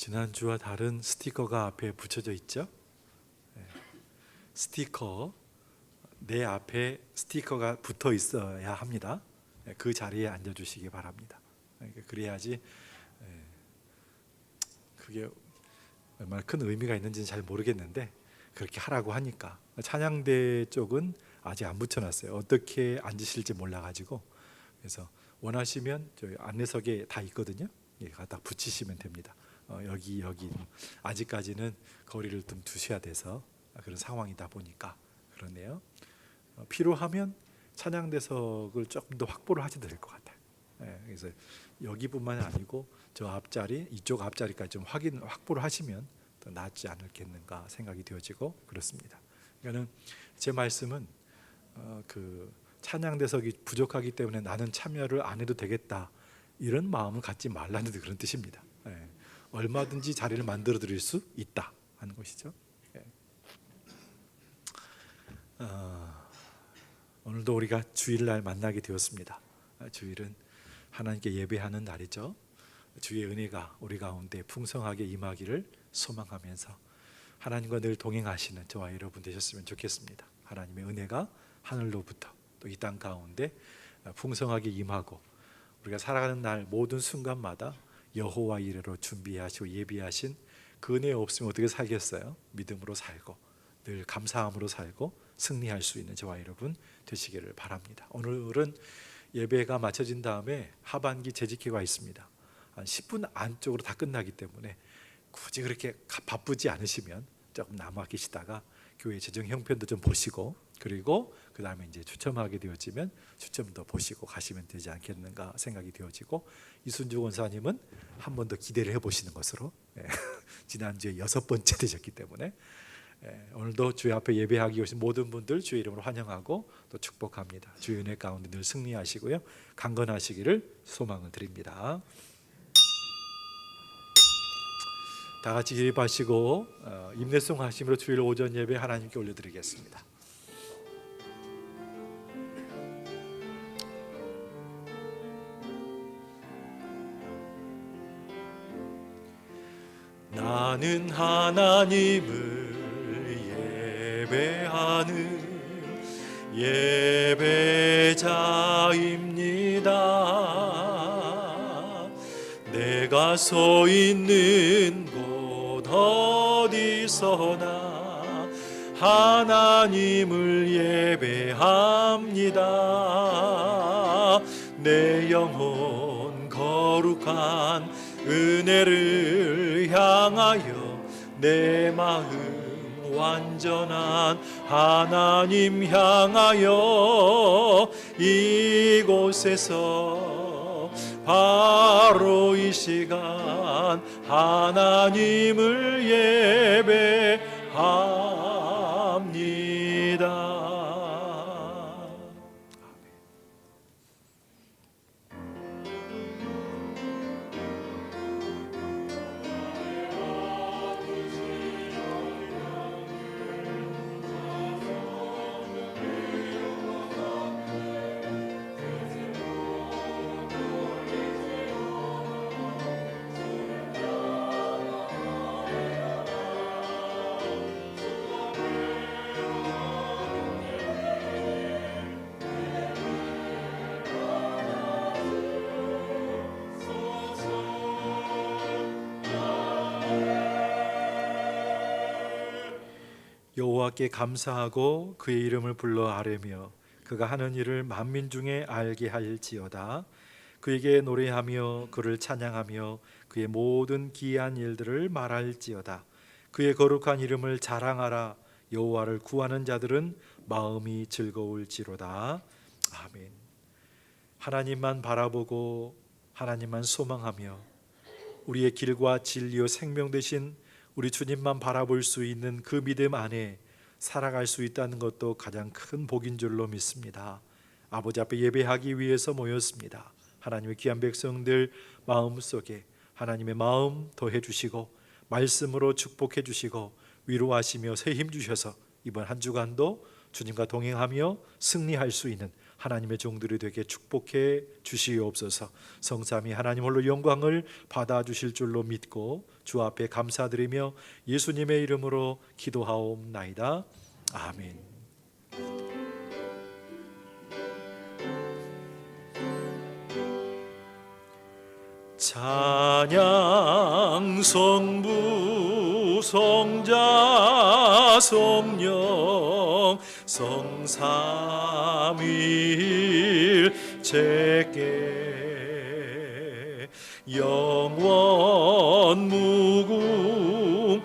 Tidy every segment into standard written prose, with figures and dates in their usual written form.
지난주와 다른 스티커가 앞에 붙여져 있죠. 스티커, 내 앞에 스티커가 붙어 있어야 합니다. 그 자리에 앉아주시기 바랍니다. 그래야지 그게 얼마나 큰 의미가 있는지는 잘 모르겠는데 그렇게 하라고 하니까. 찬양대 쪽은 아직 안 붙여놨어요. 어떻게 앉으실지 몰라가지고. 그래서 원하시면 저희 안내석에 다 있거든요. 갖다 붙이시면 됩니다. 여기 아직까지는 거리를 좀 두셔야 돼서 그런 상황이다 보니까 그러네요. 필요하면 찬양대석을 조금 더 확보를 하셔도 될 것 같아요. 그래서 여기뿐만 아니고 저 앞자리, 이쪽 앞자리까지 좀 확보를 하시면 더 낫지 않겠는가 생각이 되어지고 그렇습니다. 그러니까는 제 말씀은 그 찬양대석이 부족하기 때문에 나는 참여를 안 해도 되겠다 이런 마음을 갖지 말라는 그런 뜻입니다. 얼마든지 자리를 만들어 드릴 수 있다 하는 것이죠. 오늘도 우리가 주일날 만나게 되었습니다. 주일은 하나님께 예배하는 날이죠. 주의 은혜가 우리 가운데 풍성하게 임하기를 소망하면서 하나님과 늘 동행하시는 저와 여러분 되셨으면 좋겠습니다. 하나님의 은혜가 하늘로부터 또 이 땅 가운데 풍성하게 임하고 우리가 살아가는 날 모든 순간마다 여호와 이레로 준비하시고 예비하신 그 은혜 없으면 어떻게 살겠어요? 믿음으로 살고 늘 감사함으로 살고 승리할 수 있는 저와 여러분 되시기를 바랍니다. 오늘은 예배가 마쳐진 다음에 하반기 재직회가 있습니다. 한 10분 안쪽으로 다 끝나기 때문에 굳이 그렇게 바쁘지 않으시면 조금 남아 계시다가 교회 재정 형편도 좀 보시고 그리고 그 다음에 이제 추첨하게 되어지면 추첨도 보시고 가시면 되지 않겠는가 생각이 되어지고, 이순주 원사님은 한 번 더 기대를 해보시는 것으로 지난주에 6번째 되셨기 때문에 오늘도 주의 앞에 예배하기 오신 모든 분들 주의 이름으로 환영하고 또 축복합니다. 주의 은혜 가운데 늘 승리하시고요 강건하시기를 소망을 드립니다. 다 같이 기립하시고 임내송 하심으로 주일 오전 예배 하나님께 올려드리겠습니다. 나는 하나님을 예배하는 예배자입니다. 내가 서 있는 곳 어디서나 하나님을 예배합니다. 내 영혼 거룩한 은혜를 향하여 내 마음 완전한 하나님 향하여 이곳에서 바로 이 시간 하나님을 예배합니다. 여호와께 감사하고 그의 이름을 불러 아뢰며 그가 하는 일을 만민 중에 알게 할지어다. 그에게 노래하며 그를 찬양하며 그의 모든 기이한 일들을 말할지어다. 그의 거룩한 이름을 자랑하라. 여호와를 구하는 자들은 마음이 즐거울지로다. 아멘. 하나님만 바라보고 하나님만 소망하며 우리의 길과 진리요 생명 되신 우리 주님만 바라볼 수 있는 그 믿음 안에 살아갈 수 있다는 것도 가장 큰 복인 줄로 믿습니다. 아버지 앞에 예배하기 위해서 모였습니다. 하나님의 귀한 백성들 마음속에 하나님의 마음 더해 주시고 말씀으로 축복해 주시고 위로하시며 새 힘 주셔서 이번 한 주간도 주님과 동행하며 승리할 수 있는 하나님의 종들이 되게 축복해 주시옵소서. 성삼위 하나님 홀로 영광을 받아주실 줄로 믿고 주 앞에 감사드리며 예수님의 이름으로 기도하옵나이다. 아멘. 찬양 성부 성자 성령 성삼위일체께 영원 무궁하기까지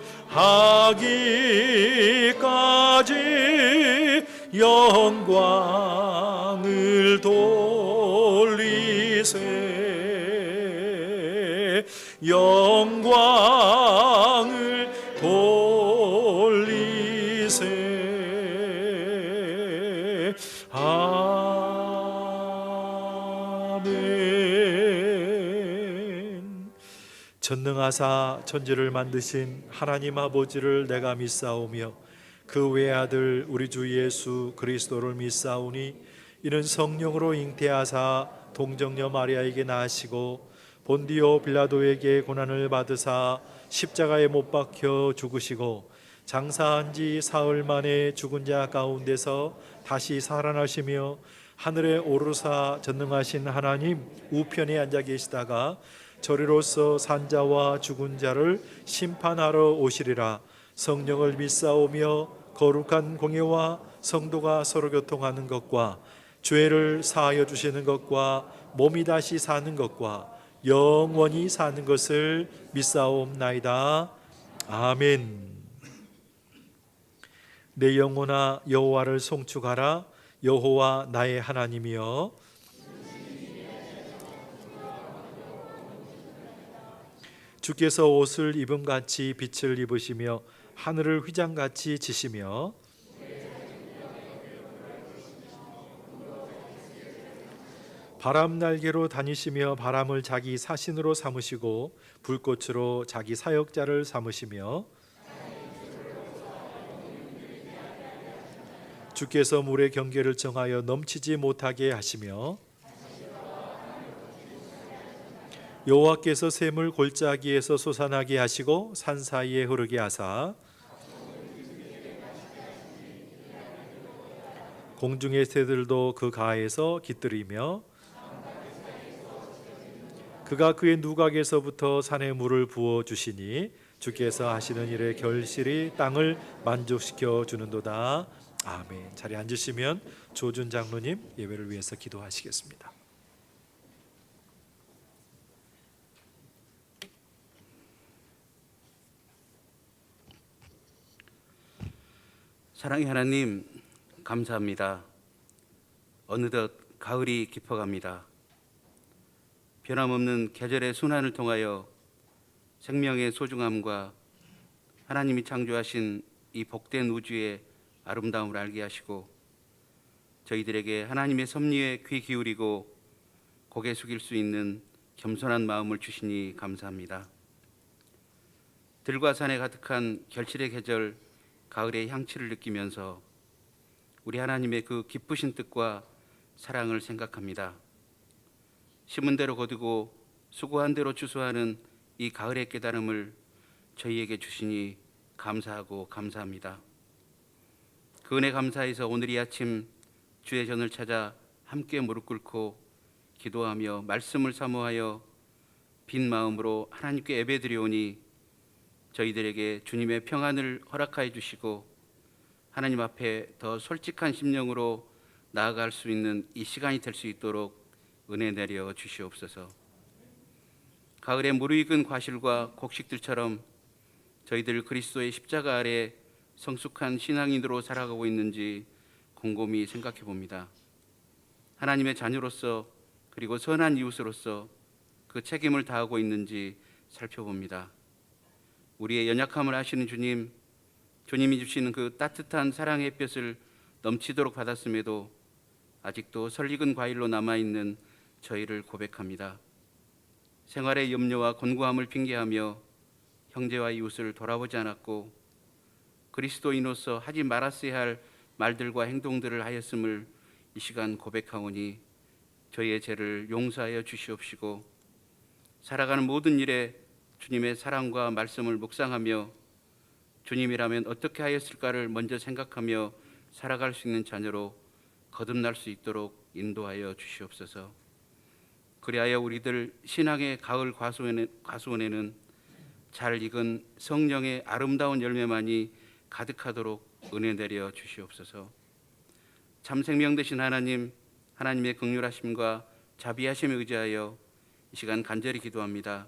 영광을 돌리세 영광을 돌리세. 아멘. 전능하사 천지를 만드신 하나님 아버지를 내가 믿사오며 그 외아들 우리 주 예수 그리스도를 믿사오니 이는 성령으로 잉태하사 동정녀 마리아에게 나시고 본디오 빌라도에게 고난을 받으사 십자가에 못 박혀 죽으시고 장사한 지 사흘 만에 죽은 자 가운데서 다시 살아나시며 하늘에 오르사 전능하신 하나님 우편에 앉아 계시다가 저리로서 산자와 죽은 자를 심판하러 오시리라. 성령을 믿사오며 거룩한 공예와 성도가 서로 교통하는 것과 죄를 사하여 주시는 것과 몸이 다시 사는 것과 영원히 사는 것을 믿사옵나이다. 아멘. 내 영혼아 여호와를 송축하라. 여호와 나의 하나님이여 주께서 옷을 입음같이 빛을 입으시며 하늘을 휘장같이 지시며 바람 날개로 다니시며 바람을 자기 사신으로 삼으시고 불꽃으로 자기 사역자를 삼으시며 주께서 물의 경계를 정하여 넘치지 못하게 하시며 여호와께서 샘을 골짜기에서 솟아나게 하시고 산 사이에 흐르게 하사 공중의 새들도 그 가에서 깃들이며 그가 그의 누각에서부터 산에 물을 부어 주시니 주께서 하시는 일에 결실이 땅을 만족시켜 주는도다. 아멘. 자리에 앉으시면 조준 장로님 예배를 위해서 기도하시겠습니다. 사랑의 하나님, 감사합니다. 어느덧 가을이 깊어갑니다. 변함없는 계절의 순환을 통하여 생명의 소중함과 하나님이 창조하신 이 복된 우주의 아름다움을 알게 하시고 저희들에게 하나님의 섭리에 귀 기울이고 고개 숙일 수 있는 겸손한 마음을 주시니 감사합니다. 들과 산에 가득한 결실의 계절 가을의 향취를 느끼면서 우리 하나님의 그 기쁘신 뜻과 사랑을 생각합니다. 심은 대로 거두고 수고한 대로 추수하는 이 가을의 깨달음을 저희에게 주시니 감사하고 감사합니다. 그 은혜 감사해서 오늘 이 아침 주의 전을 찾아 함께 무릎 꿇고 기도하며 말씀을 사모하여 빈 마음으로 하나님께 예배드리오니 저희들에게 주님의 평안을 허락하여 주시고 하나님 앞에 더 솔직한 심령으로 나아갈 수 있는 이 시간이 될 수 있도록 은혜 내려 주시옵소서. 가을에 무르익은 과실과 곡식들처럼 저희들 그리스도의 십자가 아래 성숙한 신앙인으로 살아가고 있는지 곰곰이 생각해 봅니다. 하나님의 자녀로서 그리고 선한 이웃으로서 그 책임을 다하고 있는지 살펴봅니다. 우리의 연약함을 아시는 주님, 주님이 주시는 그 따뜻한 사랑의 햇볕을 넘치도록 받았음에도 아직도 설익은 과일로 남아있는 저희를 고백합니다. 생활의 염려와 곤고함을 핑계하며 형제와 이웃을 돌아보지 않았고 그리스도인으로서 하지 말았어야 할 말들과 행동들을 하였음을 이 시간 고백하오니 저희의 죄를 용서하여 주시옵시고 살아가는 모든 일에 주님의 사랑과 말씀을 묵상하며 주님이라면 어떻게 하였을까를 먼저 생각하며 살아갈 수 있는 자녀로 거듭날 수 있도록 인도하여 주시옵소서. 그리하여 우리들 신앙의 가을 과수원에는 잘 익은 성령의 아름다운 열매만이 가득하도록 은혜 내려 주시옵소서. 참 생명 되신 하나님, 하나님의 긍휼하심과 자비하심에 의지하여 이 시간 간절히 기도합니다.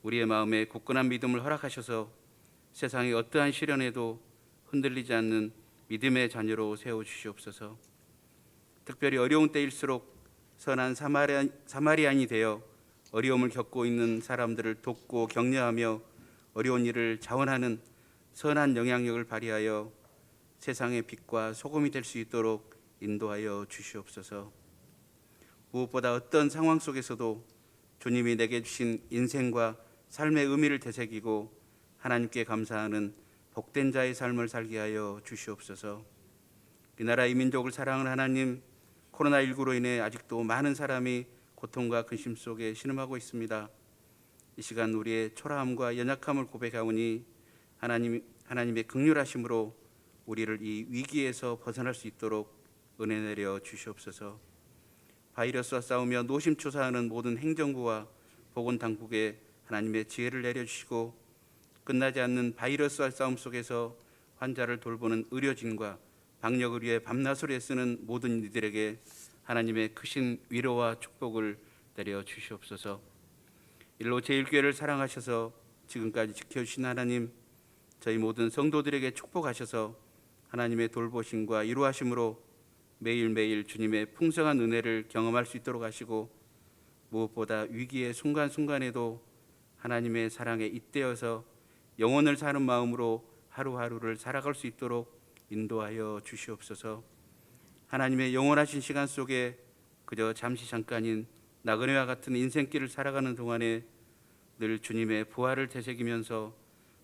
우리의 마음에 굳건한 믿음을 허락하셔서 세상의 어떠한 시련에도 흔들리지 않는 믿음의 자녀로 세워주시옵소서. 특별히 어려운 때일수록 선한 사마리안이 되어 어려움을 겪고 있는 사람들을 돕고 격려하며 어려운 일을 자원하는 선한 영향력을 발휘하여 세상의 빛과 소금이 될 수 있도록 인도하여 주시옵소서. 무엇보다 어떤 상황 속에서도 주님이 내게 주신 인생과 삶의 의미를 되새기고 하나님께 감사하는 복된 자의 삶을 살게 하여 주시옵소서. 이 나라 이 민족을 사랑하는 하나님, 코로나19로 인해 아직도 많은 사람이 고통과 근심 속에 신음하고 있습니다. 이 시간 우리의 초라함과 연약함을 고백하오니 하나님의 긍휼하심으로 우리를 이 위기에서 벗어날 수 있도록 은혜 내려 주시옵소서. 바이러스와 싸우며 노심초사하는 모든 행정부와 보건당국에 하나님의 지혜를 내려주시고 끝나지 않는 바이러스와 싸움 속에서 환자를 돌보는 의료진과 방역을 위해 밤낮으로 애쓰는 모든 이들에게 하나님의 크신 위로와 축복을 내려 주시옵소서. 일로 제1교회를 사랑하셔서 지금까지 지켜주신 하나님, 저희 모든 성도들에게 축복하셔서 하나님의 돌보심과 이루하심으로 매일매일 주님의 풍성한 은혜를 경험할 수 있도록 하시고 무엇보다 위기의 순간순간에도 하나님의 사랑에 잇대어서 영혼을 사는 마음으로 하루하루를 살아갈 수 있도록 인도하여 주시옵소서. 하나님의 영원하신 시간 속에 그저 잠깐인 나그네와 같은 인생길을 살아가는 동안에 늘 주님의 부활을 되새기면서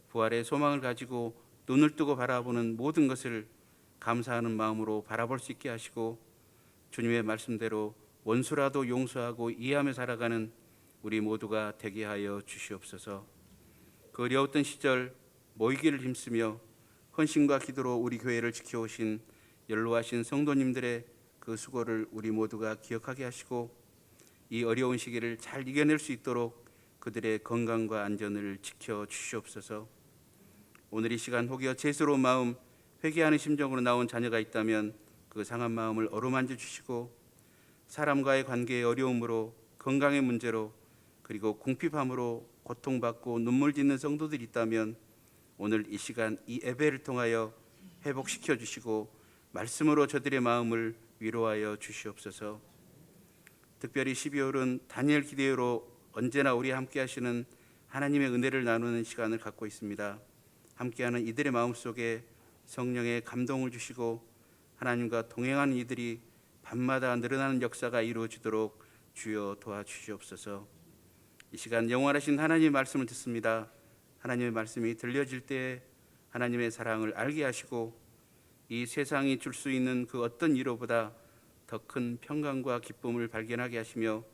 부활의 소망을 가지고 눈을 뜨고 바라보는 모든 것을 감사하는 마음으로 바라볼 수 있게 하시고 주님의 말씀대로 원수라도 용서하고 이해하며 살아가는 우리 모두가 되게 하여 주시옵소서. 그 어려웠던 시절 모이기를 힘쓰며 헌신과 기도로 우리 교회를 지켜오신 연로하신 성도님들의 그 수고를 우리 모두가 기억하게 하시고 이 어려운 시기를 잘 이겨낼 수 있도록 그들의 건강과 안전을 지켜 주시옵소서. 오늘 이 시간 혹여 죄스러운 마음, 회개하는 심정으로 나온 자녀가 있다면 그 상한 마음을 어루만져 주시고 사람과의 관계의 어려움으로 건강의 문제로 그리고 궁핍함으로 고통받고 눈물 짓는 성도들이 있다면 오늘 이 시간 이 예배를 통하여 회복시켜 주시고 말씀으로 저들의 마음을 위로하여 주시옵소서. 특별히 12월은 다니엘 기대로 언제나 우리 함께 하시는 하나님의 은혜를 나누는 시간을 갖고 있습니다. 함께하는 이들의 마음속에 성령의 감동을 주시고 하나님과 동행하는 이들이 밤마다 늘어나는 역사가 이루어지도록 주여 도와주시옵소서. 이 시간 영원하신 하나님의 말씀을 듣습니다. 하나님의 말씀이 들려질 때 하나님의 사랑을 알게 하시고 이 세상이 줄 수 있는 그 어떤 위로보다 더 큰 평강과 기쁨을 발견하게 하시며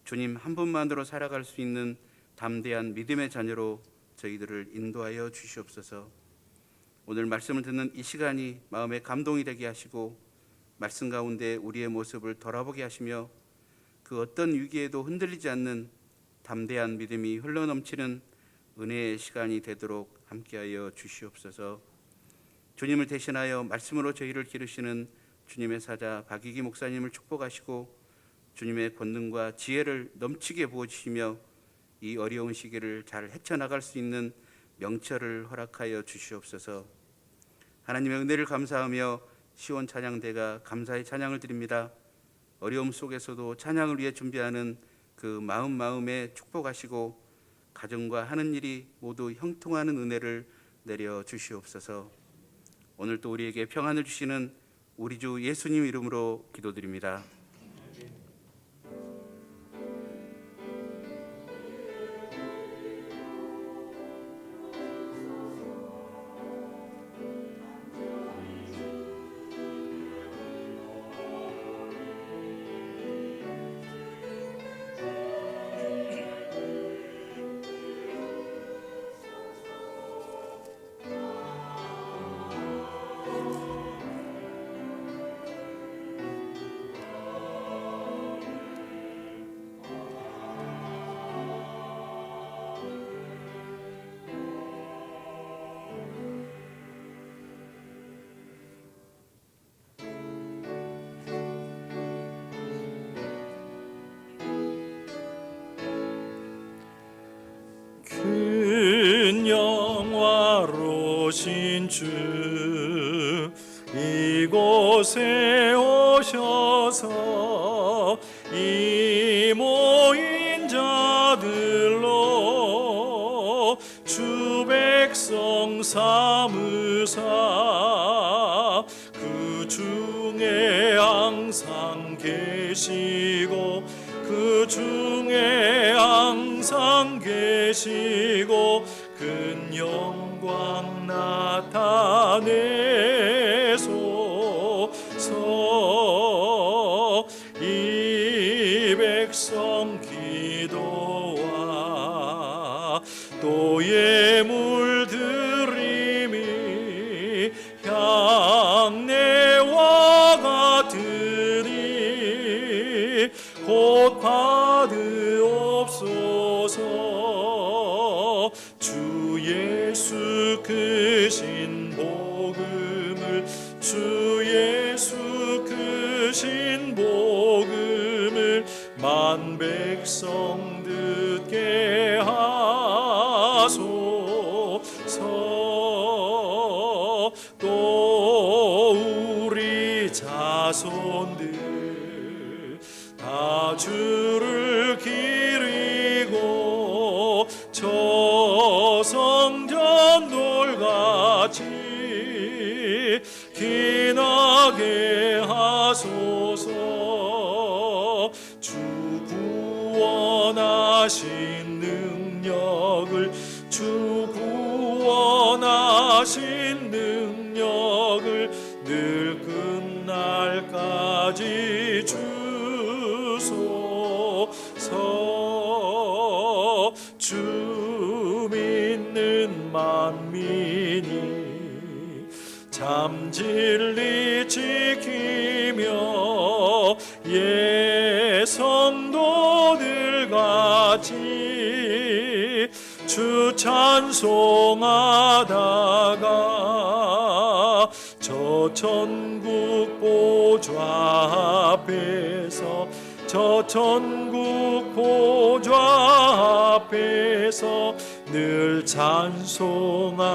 주님 한 분만으로 살아갈 수 있는 담대한 믿음의 자녀로 저희들을 인도하여 주시옵소서. 오늘 말씀을 듣는 이 시간이 마음의 감동이 되게 하시고 말씀 가운데 우리의 모습을 돌아보게 하시며 그 어떤 위기에도 흔들리지 않는 담대한 믿음이 흘러넘치는 은혜의 시간이 되도록 함께하여 주시옵소서. 주님을 대신하여 말씀으로 저희를 기르시는 주님의 사자 박익기 목사님을 축복하시고 주님의 권능과 지혜를 넘치게 부어주시며 이 어려운 시기를 잘 헤쳐나갈 수 있는 명철을 허락하여 주시옵소서. 하나님의 은혜를 감사하며 시온 찬양대가 감사의 찬양을 드립니다. 어려움 속에서도 찬양을 위해 준비하는 그 마음에 축복하시고 가정과 하는 일이 모두 형통하는 은혜를 내려 주시옵소서. 오늘 또 우리에게 평안을 주시는 우리 주 예수님 이름으로 기도드립니다. 이곳에 오셔서 이 모인 자들로 주 백성 삼으사 그 중에 항상 계시고 그 중에 항상 계시고 큰 영광 나타내소서. 이 백성 기도와 또 예물 드림이 향내와 같으니 곧 받으옵소서. 주 예수 크신 복음을 주 예수 크신 복음을 만 백성 듣게 하소서. 또 우리 자손들 다 주를 기리고 저 성전 돌같이 기나게 하소서. 주 구원하신 능력을 주 구원하신 능력을 늘 끝날까지 주소서. 주 믿는 만민이 참 진리 지키며 예 성도들 같이 주 찬송하다가 저 천국 보좌 앞에서 저 천국 보좌 앞에서 늘 찬송하게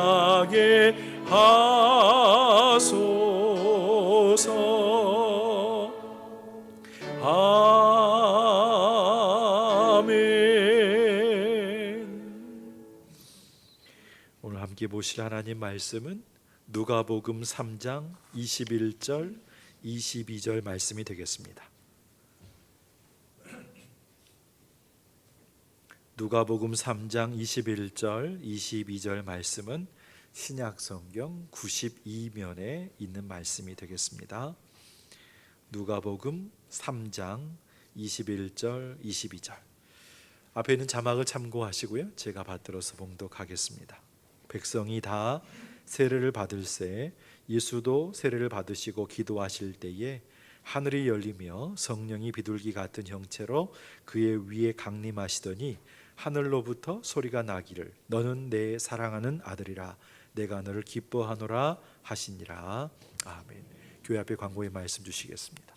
하소서. 아멘. 오늘 함께 보실 하나님 말씀은 누가복음 3장 21절 22절 말씀이 되겠습니다. 누가복음 3장 21절 22절 말씀은 신약성경 92면에 있는 말씀이 되겠습니다. 누가복음 3장 21절 22절 앞에 있는 자막을 참고하시고요, 제가 받들어서 봉독하겠습니다. 백성이 다 세례를 받을새 예수도 세례를 받으시고 기도하실 때에 하늘이 열리며 성령이 비둘기 같은 형체로 그의 위에 강림하시더니 하늘로부터 소리가 나기를 너는 내 사랑하는 아들이라 내가 너를 기뻐하노라 하시니라. 아멘. 교회 앞에 광고의 말씀 주시겠습니다.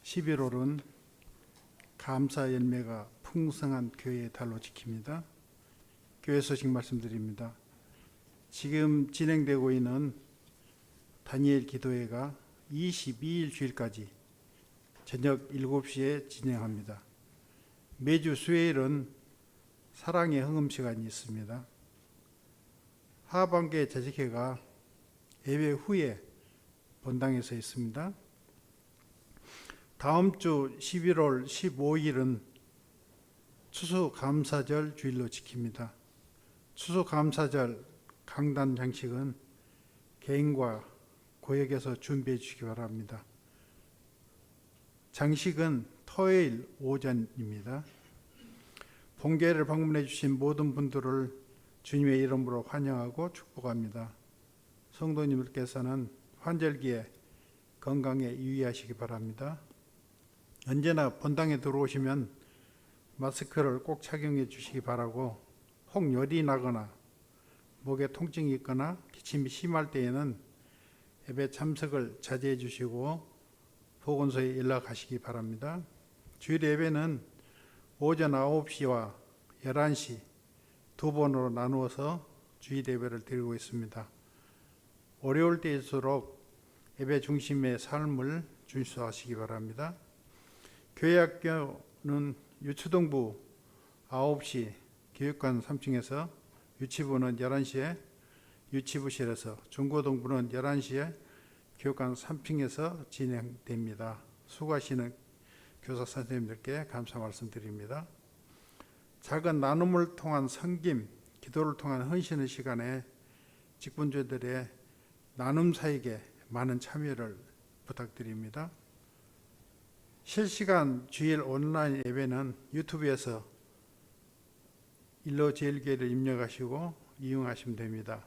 (11월은) 감사 열매가 풍성한 교회의 달로 지킵니다. 교회 소식 말씀드립니다. 지금 진행되고 있는 다니엘 기도회가 22일 주일까지 저녁 7시에 진행합니다. 매주 수요일은 사랑의 흥음 시간이 있습니다. 하반기의 재직회가 예배 후에 본당에서 있습니다. 다음 주 11월 15일은 추수감사절 주일로 지킵니다. 추수감사절 강단 장식은 개인과 고역에서 준비해 주시기 바랍니다. 장식은 토요일 오전입니다. 본교회를 방문해 주신 모든 분들을 주님의 이름으로 환영하고 축복합니다. 성도님들께서는 환절기에 건강에 유의하시기 바랍니다. 언제나 본당에 들어오시면 마스크를 꼭 착용해 주시기 바라고, 혹 열이 나거나 목에 통증이 있거나 기침이 심할 때에는 예배 참석을 자제해 주시고 보건소에 연락하시기 바랍니다. 주일 예배는 오전 9시와 11시 두 번으로 나누어서 주일 예배를 드리고 있습니다. 어려울 때일수록 예배 중심의 삶을 준수하시기 바랍니다. 교회학교는 유초등부 9시 교육관 3층에서, 유치부는 11시에 유치부실에서, 중고등부는 11시에 교육관 3층에서 진행됩니다. 수고하시는 교사 선생님들께 감사 말씀드립니다. 작은 나눔을 통한 섬김, 기도를 통한 헌신의 시간에 직분자들의 나눔 사역에 많은 참여를 부탁드립니다. 실시간 주일 온라인 예배는 유튜브에서 일로제일교회를 입력하시고 이용하시면 됩니다.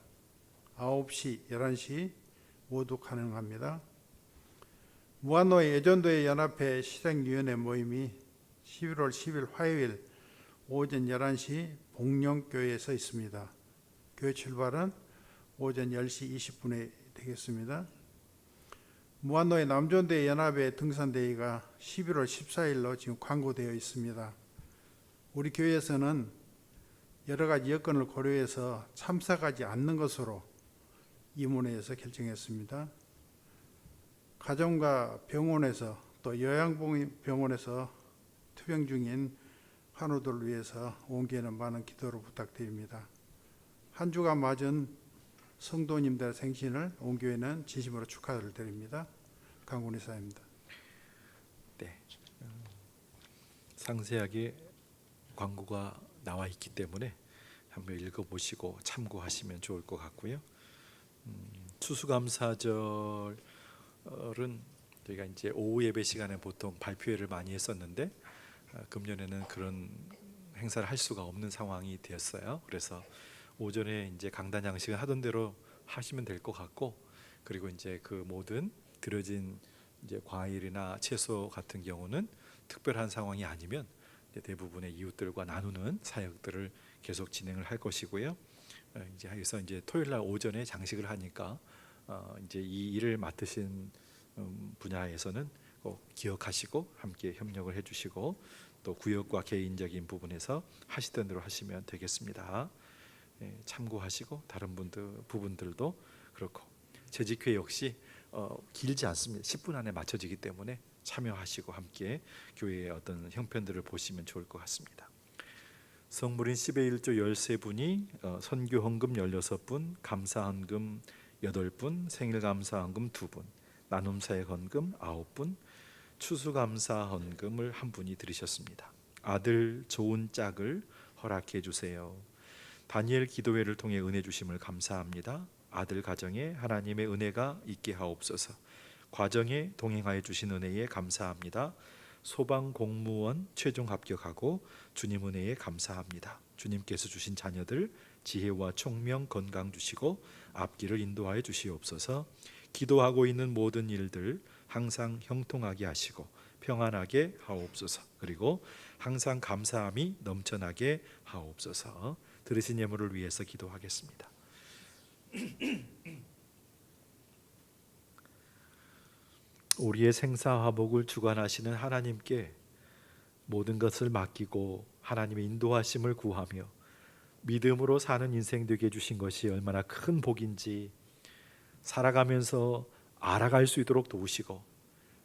9시, 11시 모두 가능합니다. 무한노예 예전도회 연합회 실행위원회 모임이 11월 10일 화요일 오전 11시 복령교회에서 있습니다. 교회 출발은 오전 10시 20분에 되겠습니다. 무한노예 남존대 연합회 등산대회가 11월 14일로 지금 광고되어 있습니다. 우리 교회에서는 여러 가지 여건을 고려해서 참석하지 않는 것으로 임원회에서 결정했습니다. 가정과 병원에서 또 요양병원에서 투병 중인 환우들을 위해서 온교회는 많은 기도를 부탁드립니다. 한 주간 맞은 성도님들의 생신을 온교회는 진심으로 축하를 드립니다. 강군희 사입니다. 네, 상세하게 광고가 나와 있기 때문에 한번 읽어보시고 참고하시면 좋을 것 같고요. 추수감사절은 저희가 이제 오후 예배 시간에 보통 발표회를 많이 했었는데 금년에는 그런 행사를 할 수가 없는 상황이 되었어요. 그래서 오전에 이제 강단 양식을 하던 대로 하시면 될 것 같고, 그리고 이제 그 모든 들여진 이제 과일이나 채소 같은 경우는 특별한 상황이 아니면 대부분의 이웃들과 나누는 사역들을 계속 진행을 할 것이고요. 이제 그래서 이제 토요일 날 오전에 장식을 하니까 이제 이 일을 맡으신 분야에서는 꼭 기억하시고 함께 협력을 해주시고 또 구역과 개인적인 부분에서 하시던 대로 하시면 되겠습니다. 참고하시고 다른 부분들도 그렇고 재직회 역시 길지 않습니다. 10분 안에 맞춰지기 때문에 참여하시고 함께 교회의 어떤 형편들을 보시면 좋을 것 같습니다. 성물인 10의 1조 13분이 선교 헌금 16분, 감사 헌금 8분, 생일 감사 헌금 2분, 나눔 사역 헌금 9분, 추수 감사 헌금을 1분이 드리셨습니다. 아들 좋은 짝을 허락해 주세요. 다니엘 기도회를 통해 은혜 주심을 감사합니다. 아들 가정에 하나님의 은혜가 있게 하옵소서. 과정에 동행하여 주신 은혜에 감사합니다. 소방 공무원 최종 합격하고 주님 은혜에 감사합니다. 주님께서 주신 자녀들 지혜와 총명 건강 주시고 앞길을 인도하여 주시옵소서. 기도하고 있는 모든 일들 항상 형통하게 하시고 평안하게 하옵소서. 그리고 항상 감사함이 넘쳐나게 하옵소서. 들으신 예물을 위해서 기도하겠습니다. 우리의 생사화복을 주관하시는 하나님께 모든 것을 맡기고 하나님의 인도하심을 구하며 믿음으로 사는 인생 되게 해주신 것이 얼마나 큰 복인지 살아가면서 알아갈 수 있도록 도우시고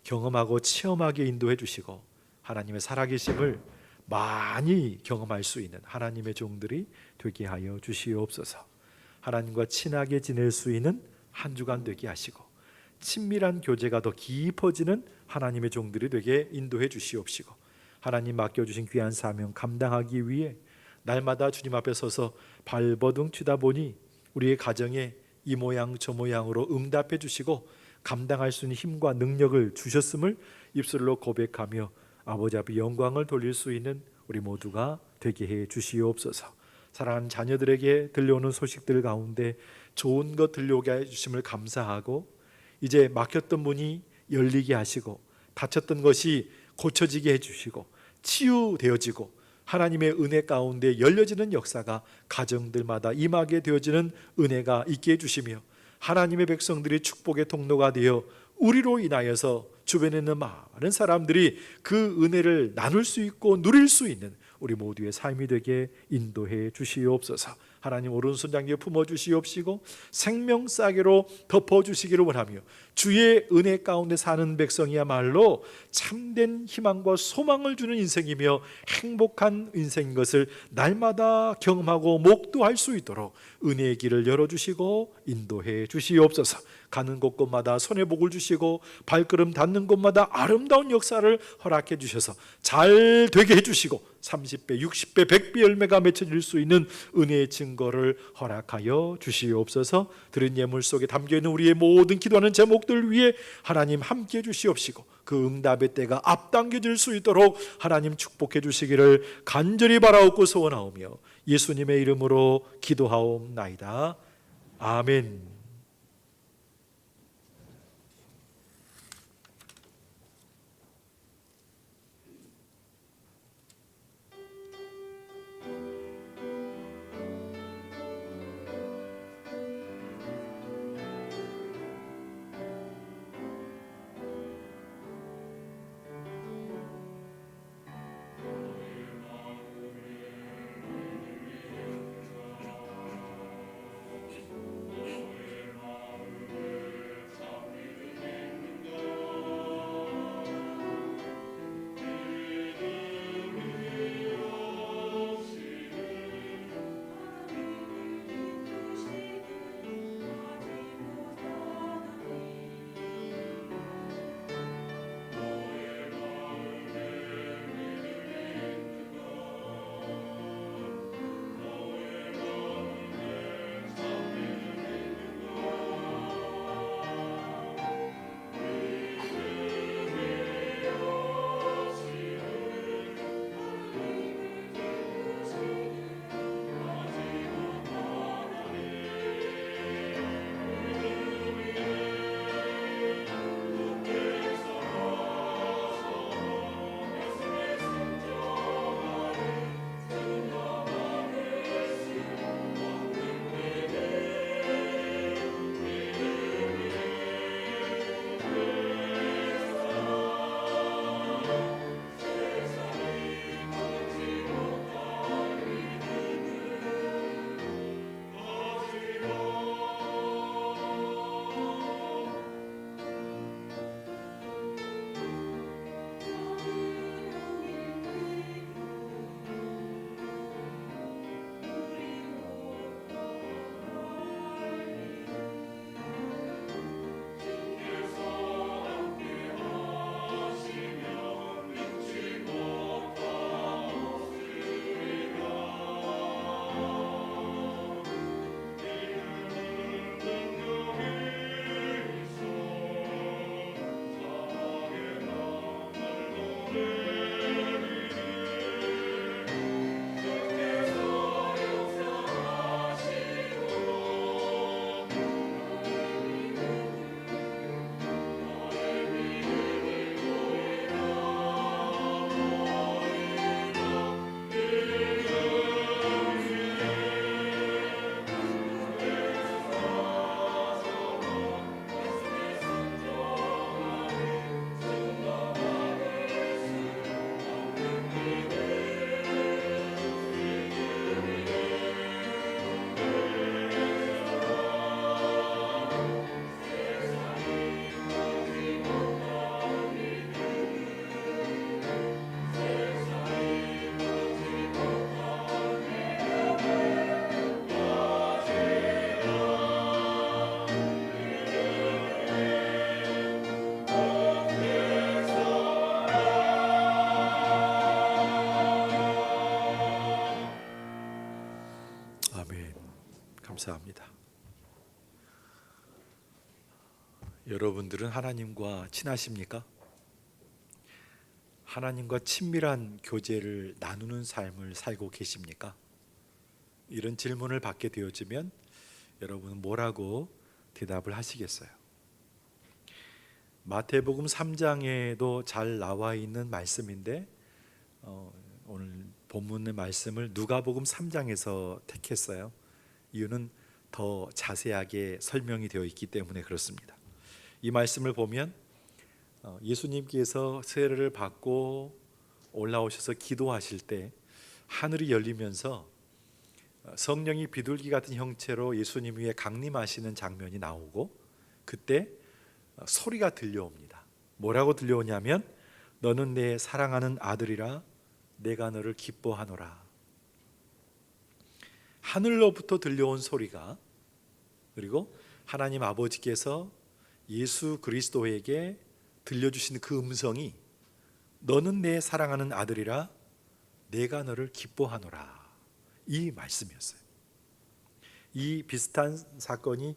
경험하고 체험하게 인도해 주시고 하나님의 살아계심을 많이 경험할 수 있는 하나님의 종들이 되게 하여 주시옵소서. 하나님과 친하게 지낼 수 있는 한 주간 되게 하시고 친밀한 교제가 더 깊어지는 하나님의 종들이 되게 인도해 주시옵시고 하나님 맡겨주신 귀한 사명 감당하기 위해 날마다 주님 앞에 서서 발버둥 치다 보니 우리의 가정에 이 모양 저 모양으로 응답해 주시고 감당할 수 있는 힘과 능력을 주셨음을 입술로 고백하며 아버지 앞에 영광을 돌릴 수 있는 우리 모두가 되게 해 주시옵소서. 사랑하는 자녀들에게 들려오는 소식들 가운데 좋은 것 들려오게 해주심을 감사하고 이제 막혔던 문이 열리게 하시고 닫혔던 것이 고쳐지게 해주시고 치유되어지고 하나님의 은혜 가운데 열려지는 역사가 가정들마다 임하게 되어지는 은혜가 있게 해주시며 하나님의 백성들이 축복의 통로가 되어 우리로 인하여서 주변에 있는 많은 사람들이 그 은혜를 나눌 수 있고 누릴 수 있는 우리 모두의 삶이 되게 인도해 주시옵소서. 하나님 오른손 장기에 품어주시옵시고 생명싸개로 덮어주시기를 원하며 주의 은혜 가운데 사는 백성이야말로 참된 희망과 소망을 주는 인생이며 행복한 인생인 것을 날마다 경험하고 목도할 수 있도록 은혜의 길을 열어주시고 인도해 주시옵소서. 가는 곳곳마다 손에 복을 주시고 발걸음 닿는 곳마다 아름다운 역사를 허락해 주셔서 잘 되게 해주시고 30배, 60배, 100배 열매가 맺혀질 수 있는 은혜의 증거를 허락하여 주시옵소서. 드린 예물 속에 담겨있는 우리의 모든 기도하는 제목들 위해 하나님 함께해 주시옵시고 그 응답의 때가 앞당겨질 수 있도록 하나님 축복해 주시기를 간절히 바라옵고 소원하오며 예수님의 이름으로 기도하옵나이다. 아멘. 감사합니다. 여러분들은 하나님과 친하십니까? 하나님과 친밀한 교제를 나누는 삶을 살고 계십니까? 이런 질문을 받게 되어지면 여러분은 뭐라고 대답을 하시겠어요? 마태복음 3장에도 잘 나와 있는 말씀인데 오늘 본문의 말씀을 누가복음 3장에서 택했어요. 이유는 더 자세하게 설명이 되어 있기 때문에 그렇습니다. 이 말씀을 보면 예수님께서 세례를 받고 올라오셔서 기도하실 때 하늘이 열리면서 성령이 비둘기 같은 형체로 예수님 위에 강림하시는 장면이 나오고, 그때 소리가 들려옵니다. 뭐라고 들려오냐면 너는 내 사랑하는 아들이라 내가 너를 기뻐하노라. 하늘로부터 들려온 소리가, 그리고 하나님 아버지께서 예수 그리스도에게 들려주신 그 음성이 너는 내 사랑하는 아들이라 내가 너를 기뻐하노라, 이 말씀이었어요. 이 비슷한 사건이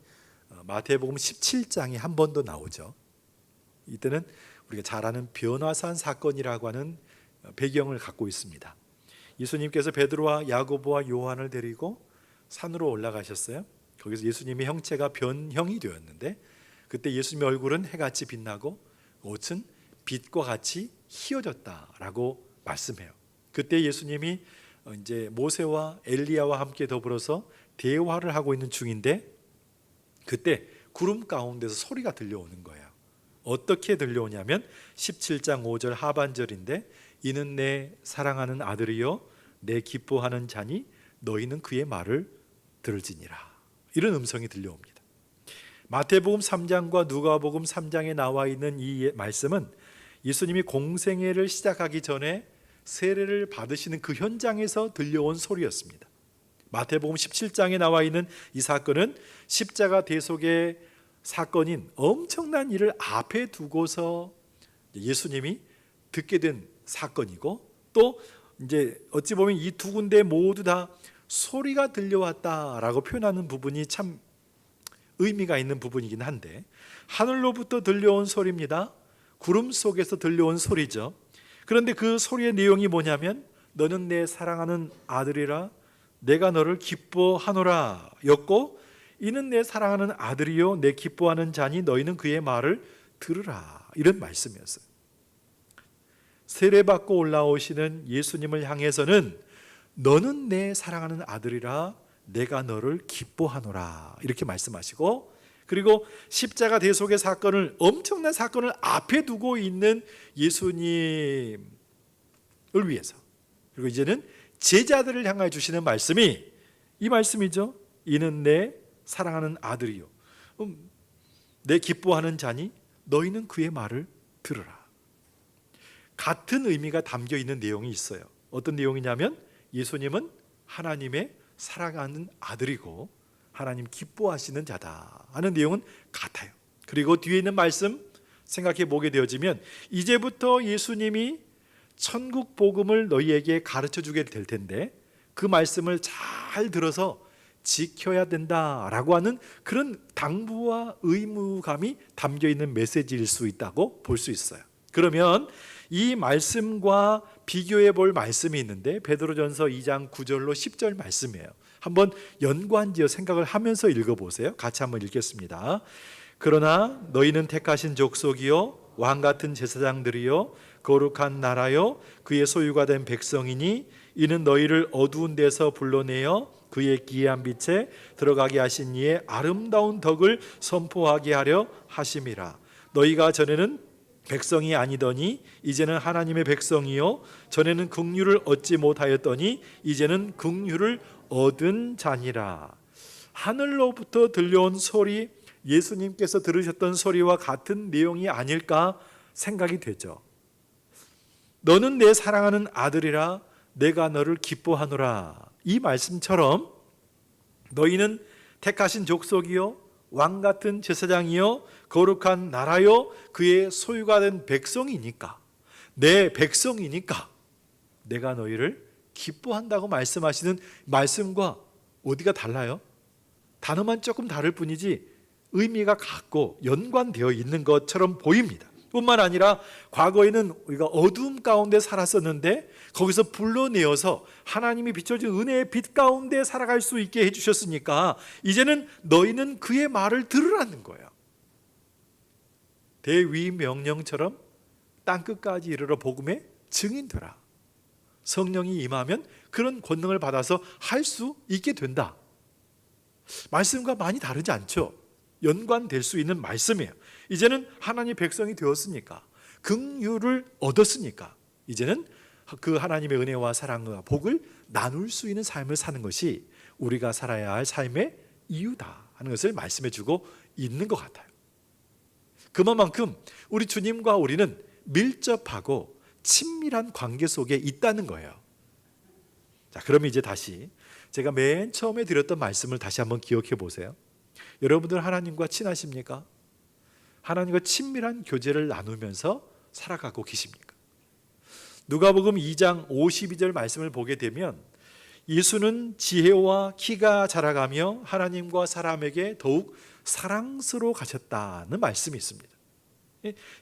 마태복음 17장에 한 번 더 나오죠. 이때는 우리가 잘 아는 변화산 사건이라고 하는 배경을 갖고 있습니다. 예수님께서 베드로와 야고보와 요한을 데리고 산으로 올라가셨어요. 거기서 예수님의 형체가 변형이 되었는데, 그때 예수님의 얼굴은 해같이 빛나고 옷은 빛과 같이 희어졌다라고 말씀해요. 그때 예수님이 이제 모세와 엘리야와 함께 더불어서 대화를 하고 있는 중인데, 그때 구름 가운데서 소리가 들려오는 거예요. 어떻게 들려오냐면 17장 5절 하반절인데, 이는 내 사랑하는 아들이요 내 기뻐하는 자니 너희는 그의 말을 들을지니라, 이런 음성이 들려옵니다. 마태복음 3장과 누가복음 3장에 나와 있는 이 말씀은 예수님이 공생애를 시작하기 전에 세례를 받으시는 그 현장에서 들려온 소리였습니다. 마태복음 17장에 나와 있는 이 사건은 십자가 대속의 사건인 엄청난 일을 앞에 두고서 예수님이 듣게 된 사건이고, 또 이제 어찌 보면 이 두 군데 모두 다 소리가 들려왔다라고 표현하는 부분이 참 의미가 있는 부분이긴 한데, 하늘로부터 들려온 소리입니다. 구름 속에서 들려온 소리죠. 그런데 그 소리의 내용이 뭐냐면 너는 내 사랑하는 아들이라 내가 너를 기뻐하노라 였고, 이는 내 사랑하는 아들이요 내 기뻐하는 자니 너희는 그의 말을 들으라, 이런 말씀이었어요. 세례받고 올라오시는 예수님을 향해서는 너는 내 사랑하는 아들이라 내가 너를 기뻐하노라, 이렇게 말씀하시고, 그리고 십자가 대속의 사건을, 엄청난 사건을 앞에 두고 있는 예수님을 위해서, 그리고 이제는 제자들을 향하여 주시는 말씀이 이 말씀이죠. 이는 내 사랑하는 아들이요 내 기뻐하는 자니 너희는 그의 말을 들으라. 같은 의미가 담겨 있는 내용이 있어요. 어떤 내용이냐면 예수님은 하나님의 사랑하는 아들이고 하나님 기뻐하시는 자다 하는 내용은 같아요. 그리고 뒤에 있는 말씀 생각해 보게 되어지면 이제부터 예수님이 천국 복음을 너희에게 가르쳐 주게 될 텐데 그 말씀을 잘 들어서 지켜야 된다라고 하는 그런 당부와 의무감이 담겨 있는 메시지일 수 있다고 볼 수 있어요. 그러면 이 말씀과 비교해 볼 말씀이 있는데 베드로전서 2장 9절로 10절 말씀이에요. 한번 연관지어 생각을 하면서 읽어보세요. 같이 한번 읽겠습니다. 그러나 너희는 택하신 족속이요 왕같은 제사장들이요 거룩한 나라요 그의 소유가 된 백성이니 이는 너희를 어두운 데서 불러내어 그의 기이한 빛에 들어가게 하신 이의 아름다운 덕을 선포하게 하려 하심이라. 너희가 전에는 백성이 아니더니 이제는 하나님의 백성이요 전에는 긍휼을 얻지 못하였더니 이제는 긍휼을 얻은 자니라. 하늘로부터 들려온 소리, 예수님께서 들으셨던 소리와 같은 내용이 아닐까 생각이 되죠. 너는 내 사랑하는 아들이라 내가 너를 기뻐하노라. 이 말씀처럼 너희는 택하신 족속이요 왕같은 제사장이요 거룩한 나라요 그의 소유가 된 백성이니까, 내 백성이니까 내가 너희를 기뻐한다고 말씀하시는 말씀과 어디가 달라요? 단어만 조금 다를 뿐이지 의미가 같고 연관되어 있는 것처럼 보입니다. 뿐만 아니라 과거에는 우리가 어두움 가운데 살았었는데 거기서 불러내어서 하나님이 비춰준 은혜의 빛 가운데 살아갈 수 있게 해주셨으니까 이제는 너희는 그의 말을 들으라는 거예요. 대위 명령처럼 땅끝까지 이르러 복음의 증인되라. 성령이 임하면 그런 권능을 받아서 할 수 있게 된다. 말씀과 많이 다르지 않죠? 연관될 수 있는 말씀이에요. 이제는 하나님 백성이 되었으니까, 긍휼을 얻었으니까 이제는 그 하나님의 은혜와 사랑과 복을 나눌 수 있는 삶을 사는 것이 우리가 살아야 할 삶의 이유다 하는 것을 말씀해 주고 있는 것 같아요. 그만큼 우리 주님과 우리는 밀접하고 친밀한 관계 속에 있다는 거예요. 자, 그러면 이제 다시 제가 맨 처음에 드렸던 말씀을 다시 한번 기억해 보세요. 여러분들 하나님과 친하십니까? 하나님과 친밀한 교제를 나누면서 살아가고 계십니까? 누가복음 2장 52절 말씀을 보게 되면 예수는 지혜와 키가 자라가며 하나님과 사람에게 더욱 사랑스러워 가셨다는 말씀이 있습니다.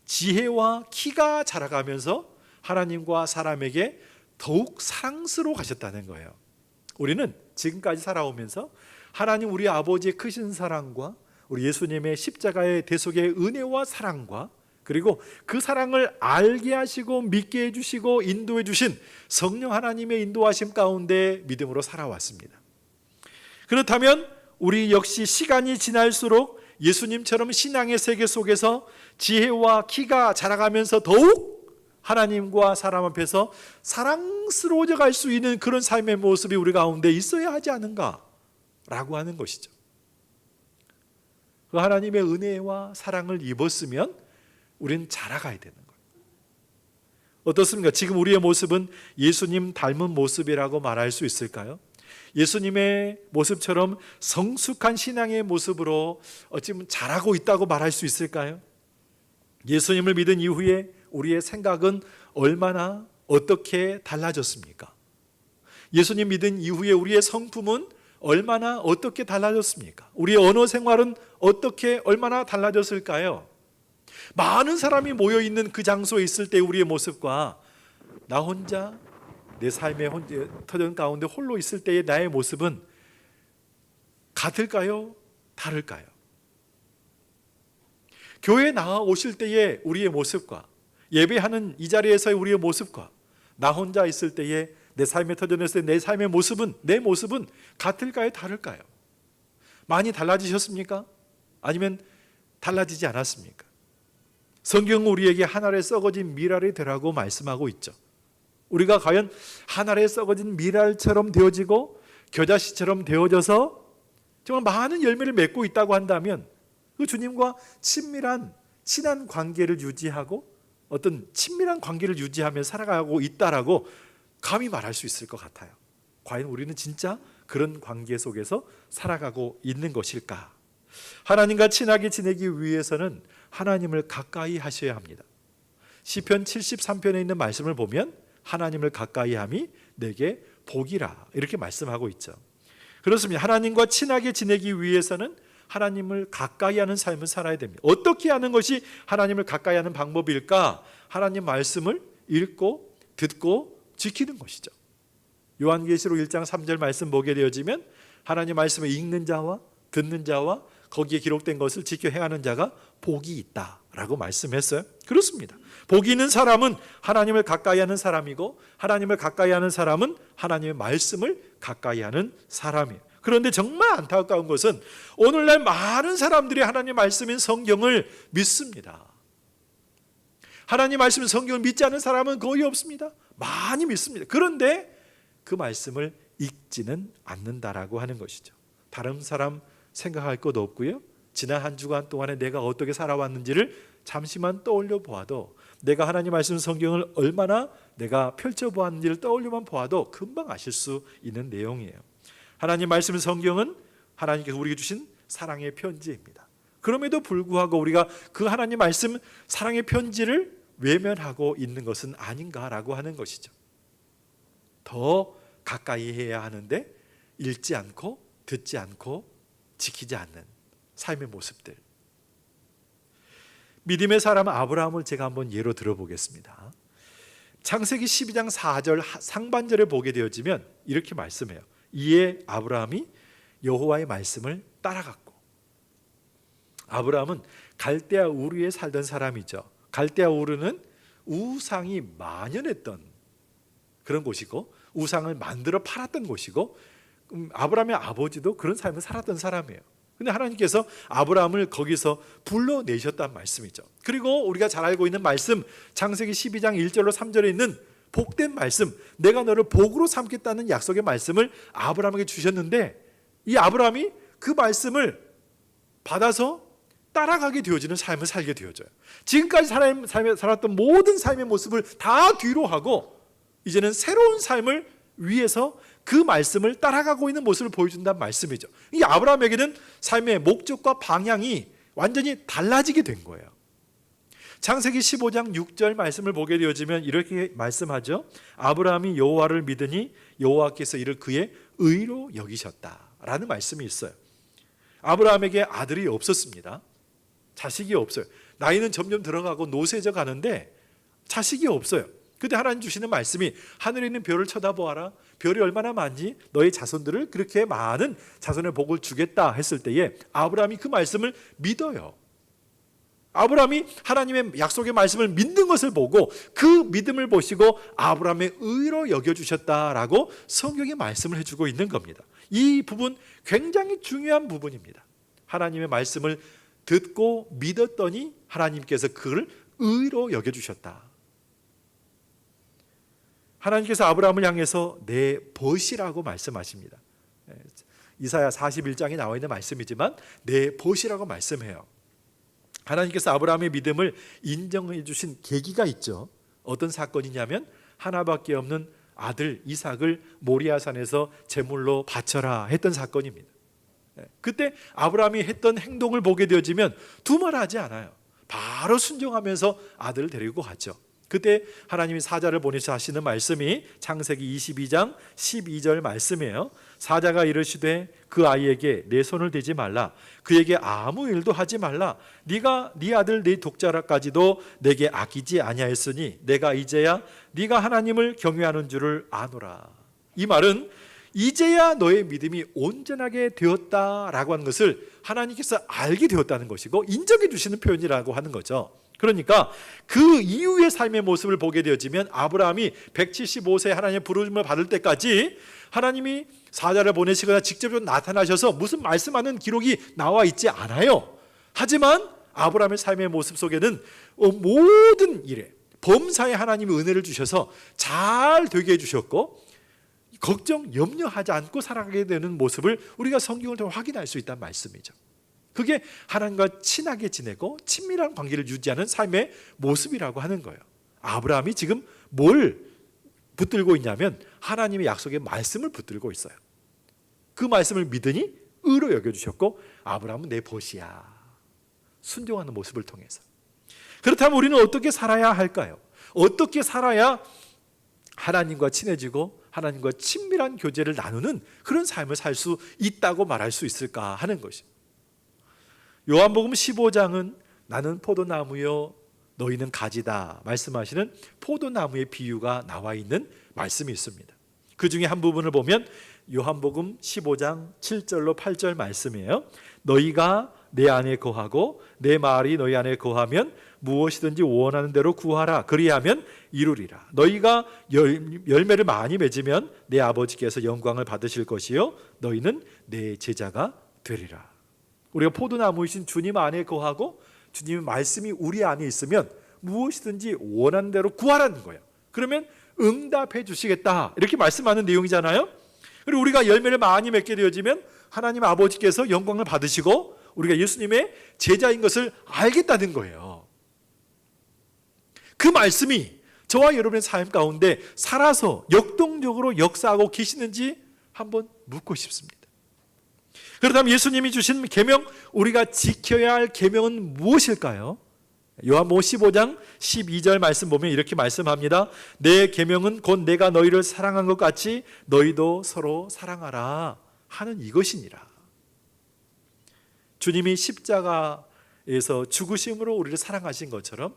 지혜와 키가 자라가면서 하나님과 사람에게 더욱 사랑스러워 가셨다는 거예요. 우리는 지금까지 살아오면서 하나님 우리 아버지의 크신 사랑과 우리 예수님의 십자가의 대속의 은혜와 사랑과 그리고 그 사랑을 알게 하시고 믿게 해주시고 인도해 주신 성령 하나님의 인도하심 가운데 믿음으로 살아왔습니다. 그렇다면 우리 역시 시간이 지날수록 예수님처럼 신앙의 세계 속에서 지혜와 키가 자라가면서 더욱 하나님과 사람 앞에서 사랑스러워져 갈 수 있는 그런 삶의 모습이 우리 가운데 있어야 하지 않은가라고 하는 것이죠. 그 하나님의 은혜와 사랑을 입었으면 우리는 자라가야 되는 거예요. 어떻습니까? 지금 우리의 모습은 예수님 닮은 모습이라고 말할 수 있을까요? 예수님의 모습처럼 성숙한 신앙의 모습으로 어찌 자라고 있다고 말할 수 있을까요? 예수님을 믿은 이후에 우리의 생각은 얼마나 어떻게 달라졌습니까? 예수님 믿은 이후에 우리의 성품은 얼마나 어떻게 달라졌습니까? 우리의 언어 생활은 어떻게 얼마나 달라졌을까요? 많은 사람이 모여있는 그 장소에 있을 때 우리의 모습과 나 혼자 내 삶의 터전 가운데 홀로 있을 때의 나의 모습은 같을까요? 다를까요? 교회에 나와 오실 때의 우리의 모습과 예배하는 이 자리에서의 우리의 모습과 나 혼자 있을 때의 내 삶의 터전에서 내 삶의 모습은 내 모습은 같을까요? 다를까요? 많이 달라지셨습니까? 아니면 달라지지 않았습니까? 성경은 우리에게 한 알에 썩어진 밀알이 되라고 말씀하고 있죠. 우리가 과연 한 알에 썩어진 밀알처럼 되어지고 겨자씨처럼 되어져서 정말 많은 열매를 맺고 있다고 한다면 그 주님과 친한 관계를 유지하고 어떤 친밀한 관계를 유지하며 살아가고 있다라고 감히 말할 수 있을 것 같아요. 과연 우리는 진짜 그런 관계 속에서 살아가고 있는 것일까? 하나님과 친하게 지내기 위해서는 하나님을 가까이 하셔야 합니다. 시편 73편에 있는 말씀을 보면 하나님을 가까이 함이 내게 복이라 이렇게 말씀하고 있죠. 그렇습니다. 하나님과 친하게 지내기 위해서는 하나님을 가까이 하는 삶을 살아야 됩니다. 어떻게 하는 것이 하나님을 가까이 하는 방법일까? 하나님 말씀을 읽고 듣고 지키는 것이죠. 요한계시록 1장 3절 말씀 보게 되어지면 하나님 말씀을 읽는 자와 듣는 자와 거기에 기록된 것을 지켜 행하는 자가 복이 있다라고 말씀했어요. 그렇습니다. 복이 있는 사람은 하나님을 가까이 하는 사람이고 하나님을 가까이 하는 사람은 하나님의 말씀을 가까이 하는 사람이에요. 그런데 정말 안타까운 것은 오늘날 많은 사람들이 하나님 말씀인 성경을 믿습니다. 하나님 말씀인 성경을 믿지 않는 사람은 거의 없습니다. 많이 믿습니다. 그런데 그 말씀을 읽지는 않는다라고 하는 것이죠. 다른 사람 생각할 것 없고요. 지난 한 주간 동안에 내가 어떻게 살아왔는지를 잠시만 떠올려 보아도 내가 하나님 말씀 성경을 얼마나 내가 펼쳐보았는지를 떠올려만 보아도 금방 아실 수 있는 내용이에요. 하나님 말씀 성경은 하나님께서 우리에게 주신 사랑의 편지입니다. 그럼에도 불구하고 우리가 그 하나님 말씀 사랑의 편지를 외면하고 있는 것은 아닌가라고 하는 것이죠. 더 가까이 해야 하는데 읽지 않고 듣지 않고 지키지 않는 삶의 모습들. 믿음의 사람 아브라함을 제가 한번 예로 들어보겠습니다. 창세기 12장 4절 상반절에 보게 되어지면 이렇게 말씀해요. 이에 아브라함이 여호와의 말씀을 따라갔고. 아브라함은 갈대아 우르에 살던 사람이죠. 갈대아 우르는 우상이 만연했던 그런 곳이고 우상을 만들어 팔았던 곳이고 아브라함의 아버지도 그런 삶을 살았던 사람이에요. 근데 하나님께서 아브라함을 거기서 불러내셨단 말씀이죠. 그리고 우리가 잘 알고 있는 말씀, 창세기 12장 1절로 3절에 있는 복된 말씀, 내가 너를 복으로 삼겠다는 약속의 말씀을 아브라함에게 주셨는데, 이 아브라함이 그 말씀을 받아서 따라가게 되어지는 삶을 살게 되어져요. 지금까지 살았던 모든 삶의 모습을 다 뒤로 하고 이제는 새로운 삶을 위해서 그 말씀을 따라가고 있는 모습을 보여준다는 말씀이죠. 이 아브라함에게는 삶의 목적과 방향이 완전히 달라지게 된 거예요. 창세기 15장 6절 말씀을 보게 되어지면 이렇게 말씀하죠. 아브라함이 여호와를 믿으니 여호와께서 이를 그의 의로 여기셨다라는 말씀이 있어요. 아브라함에게 아들이 없었습니다. 자식이 없어요. 나이는 점점 들어가고 노쇠져 가는데 자식이 없어요. 그때 하나님 주시는 말씀이 하늘에 있는 별을 쳐다보아라. 별이 얼마나 많니? 너의 자손들을 그렇게 많은 자손의 복을 주겠다 했을 때에 아브라함이 그 말씀을 믿어요. 아브라함이 하나님의 약속의 말씀을 믿는 것을 보고 그 믿음을 보시고 아브라함의 의로 여겨주셨다라고 성경이 말씀을 해주고 있는 겁니다. 이 부분 굉장히 중요한 부분입니다. 하나님의 말씀을 듣고 믿었더니 하나님께서 그를 의로 여겨주셨다. 하나님께서 아브라함을 향해서 내 벗이라고 말씀하십니다. 이사야 41장에 나와 있는 말씀이지만 내 벗이라고 말씀해요. 하나님께서 아브라함의 믿음을 인정해 주신 계기가 있죠. 어떤 사건이냐면 하나밖에 없는 아들 이삭을 모리아산에서 제물로 바쳐라 했던 사건입니다. 그때 아브라함이 했던 행동을 보게 되어지면 두말하지 않아요. 바로 순종하면서 아들을 데리고 갔죠. 그때 하나님이 사자를 보내셔 하시는 말씀이 창세기 22장 12절 말씀이에요. 사자가 이르시되 그 아이에게 내 손을 대지 말라. 그에게 아무 일도 하지 말라. 네가 네 아들 네 독자라까지도 내게 아끼지 아니하였으니 내가 이제야 네가 하나님을 경외하는 줄을 아노라. 이 말은 이제야 너의 믿음이 온전하게 되었다라고 하는 것을 하나님께서 알게 되었다는 것이고 인정해 주시는 표현이라고 하는 거죠. 그러니까 그 이후의 삶의 모습을 보게 되어지면 아브라함이 175세 하나님의 부름을 받을 때까지 하나님이 사자를 보내시거나 직접 나타나셔서 무슨 말씀하는 기록이 나와 있지 않아요. 하지만 아브라함의 삶의 모습 속에는 모든 일에 범사에 하나님이 은혜를 주셔서 잘 되게 해주셨고 걱정, 염려하지 않고 살아가게 되는 모습을 우리가 성경을 통해 확인할 수 있다는 말씀이죠. 그게 하나님과 친하게 지내고 친밀한 관계를 유지하는 삶의 모습이라고 하는 거예요. 아브라함이 지금 뭘 붙들고 있냐면 하나님의 약속의 말씀을 붙들고 있어요. 그 말씀을 믿으니 의로 여겨주셨고 아브라함은 내 벗이야. 순종하는 모습을 통해서. 그렇다면 우리는 어떻게 살아야 할까요? 어떻게 살아야 하나님과 친해지고 하나님과 친밀한 교제를 나누는 그런 삶을 살 수 있다고 말할 수 있을까 하는 것입니다. 요한복음 15장은 나는 포도나무요 너희는 가지다 말씀하시는 포도나무의 비유가 나와 있는 말씀이 있습니다. 그 중에 한 부분을 보면 요한복음 15장 7절로 8절 말씀이에요. 너희가 내 안에 거하고 내 말이 너희 안에 거하면 무엇이든지 원하는 대로 구하라. 그리하면 이루리라. 너희가 열매를 많이 맺으면 내 아버지께서 영광을 받으실 것이요 너희는 내 제자가 되리라. 우리가 포도나무이신 주님 안에 거하고 주님의 말씀이 우리 안에 있으면 무엇이든지 원하는 대로 구하라는 거예요. 그러면 응답해 주시겠다 이렇게 말씀하는 내용이잖아요. 그리고 우리가 열매를 많이 맺게 되어지면 하나님 아버지께서 영광을 받으시고 우리가 예수님의 제자인 것을 알겠다는 거예요. 그 말씀이 저와 여러분의 삶 가운데 살아서 역동적으로 역사하고 계시는지 한번 묻고 싶습니다. 그렇다면 예수님이 주신 계명, 우리가 지켜야 할 계명은 무엇일까요? 요한복음 15장 12절 말씀 보면 이렇게 말씀합니다. 내 계명은 곧 내가 너희를 사랑한 것 같이 너희도 서로 사랑하라 하는 이것이니라. 주님이 십자가에서 죽으심으로 우리를 사랑하신 것처럼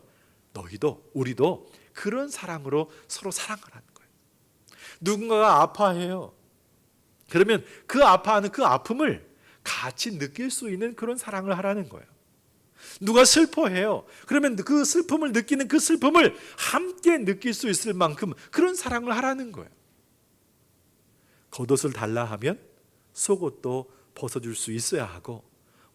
너희도 우리도 그런 사랑으로 서로 사랑하라는 거예요. 누군가가 아파해요. 그러면 그 아파하는 그 아픔을 같이 느낄 수 있는 그런 사랑을 하라는 거예요. 누가 슬퍼해요. 그러면 그 슬픔을 느끼는 그 슬픔을 함께 느낄 수 있을 만큼 그런 사랑을 하라는 거예요. 겉옷을 달라 하면 속옷도 벗어줄 수 있어야 하고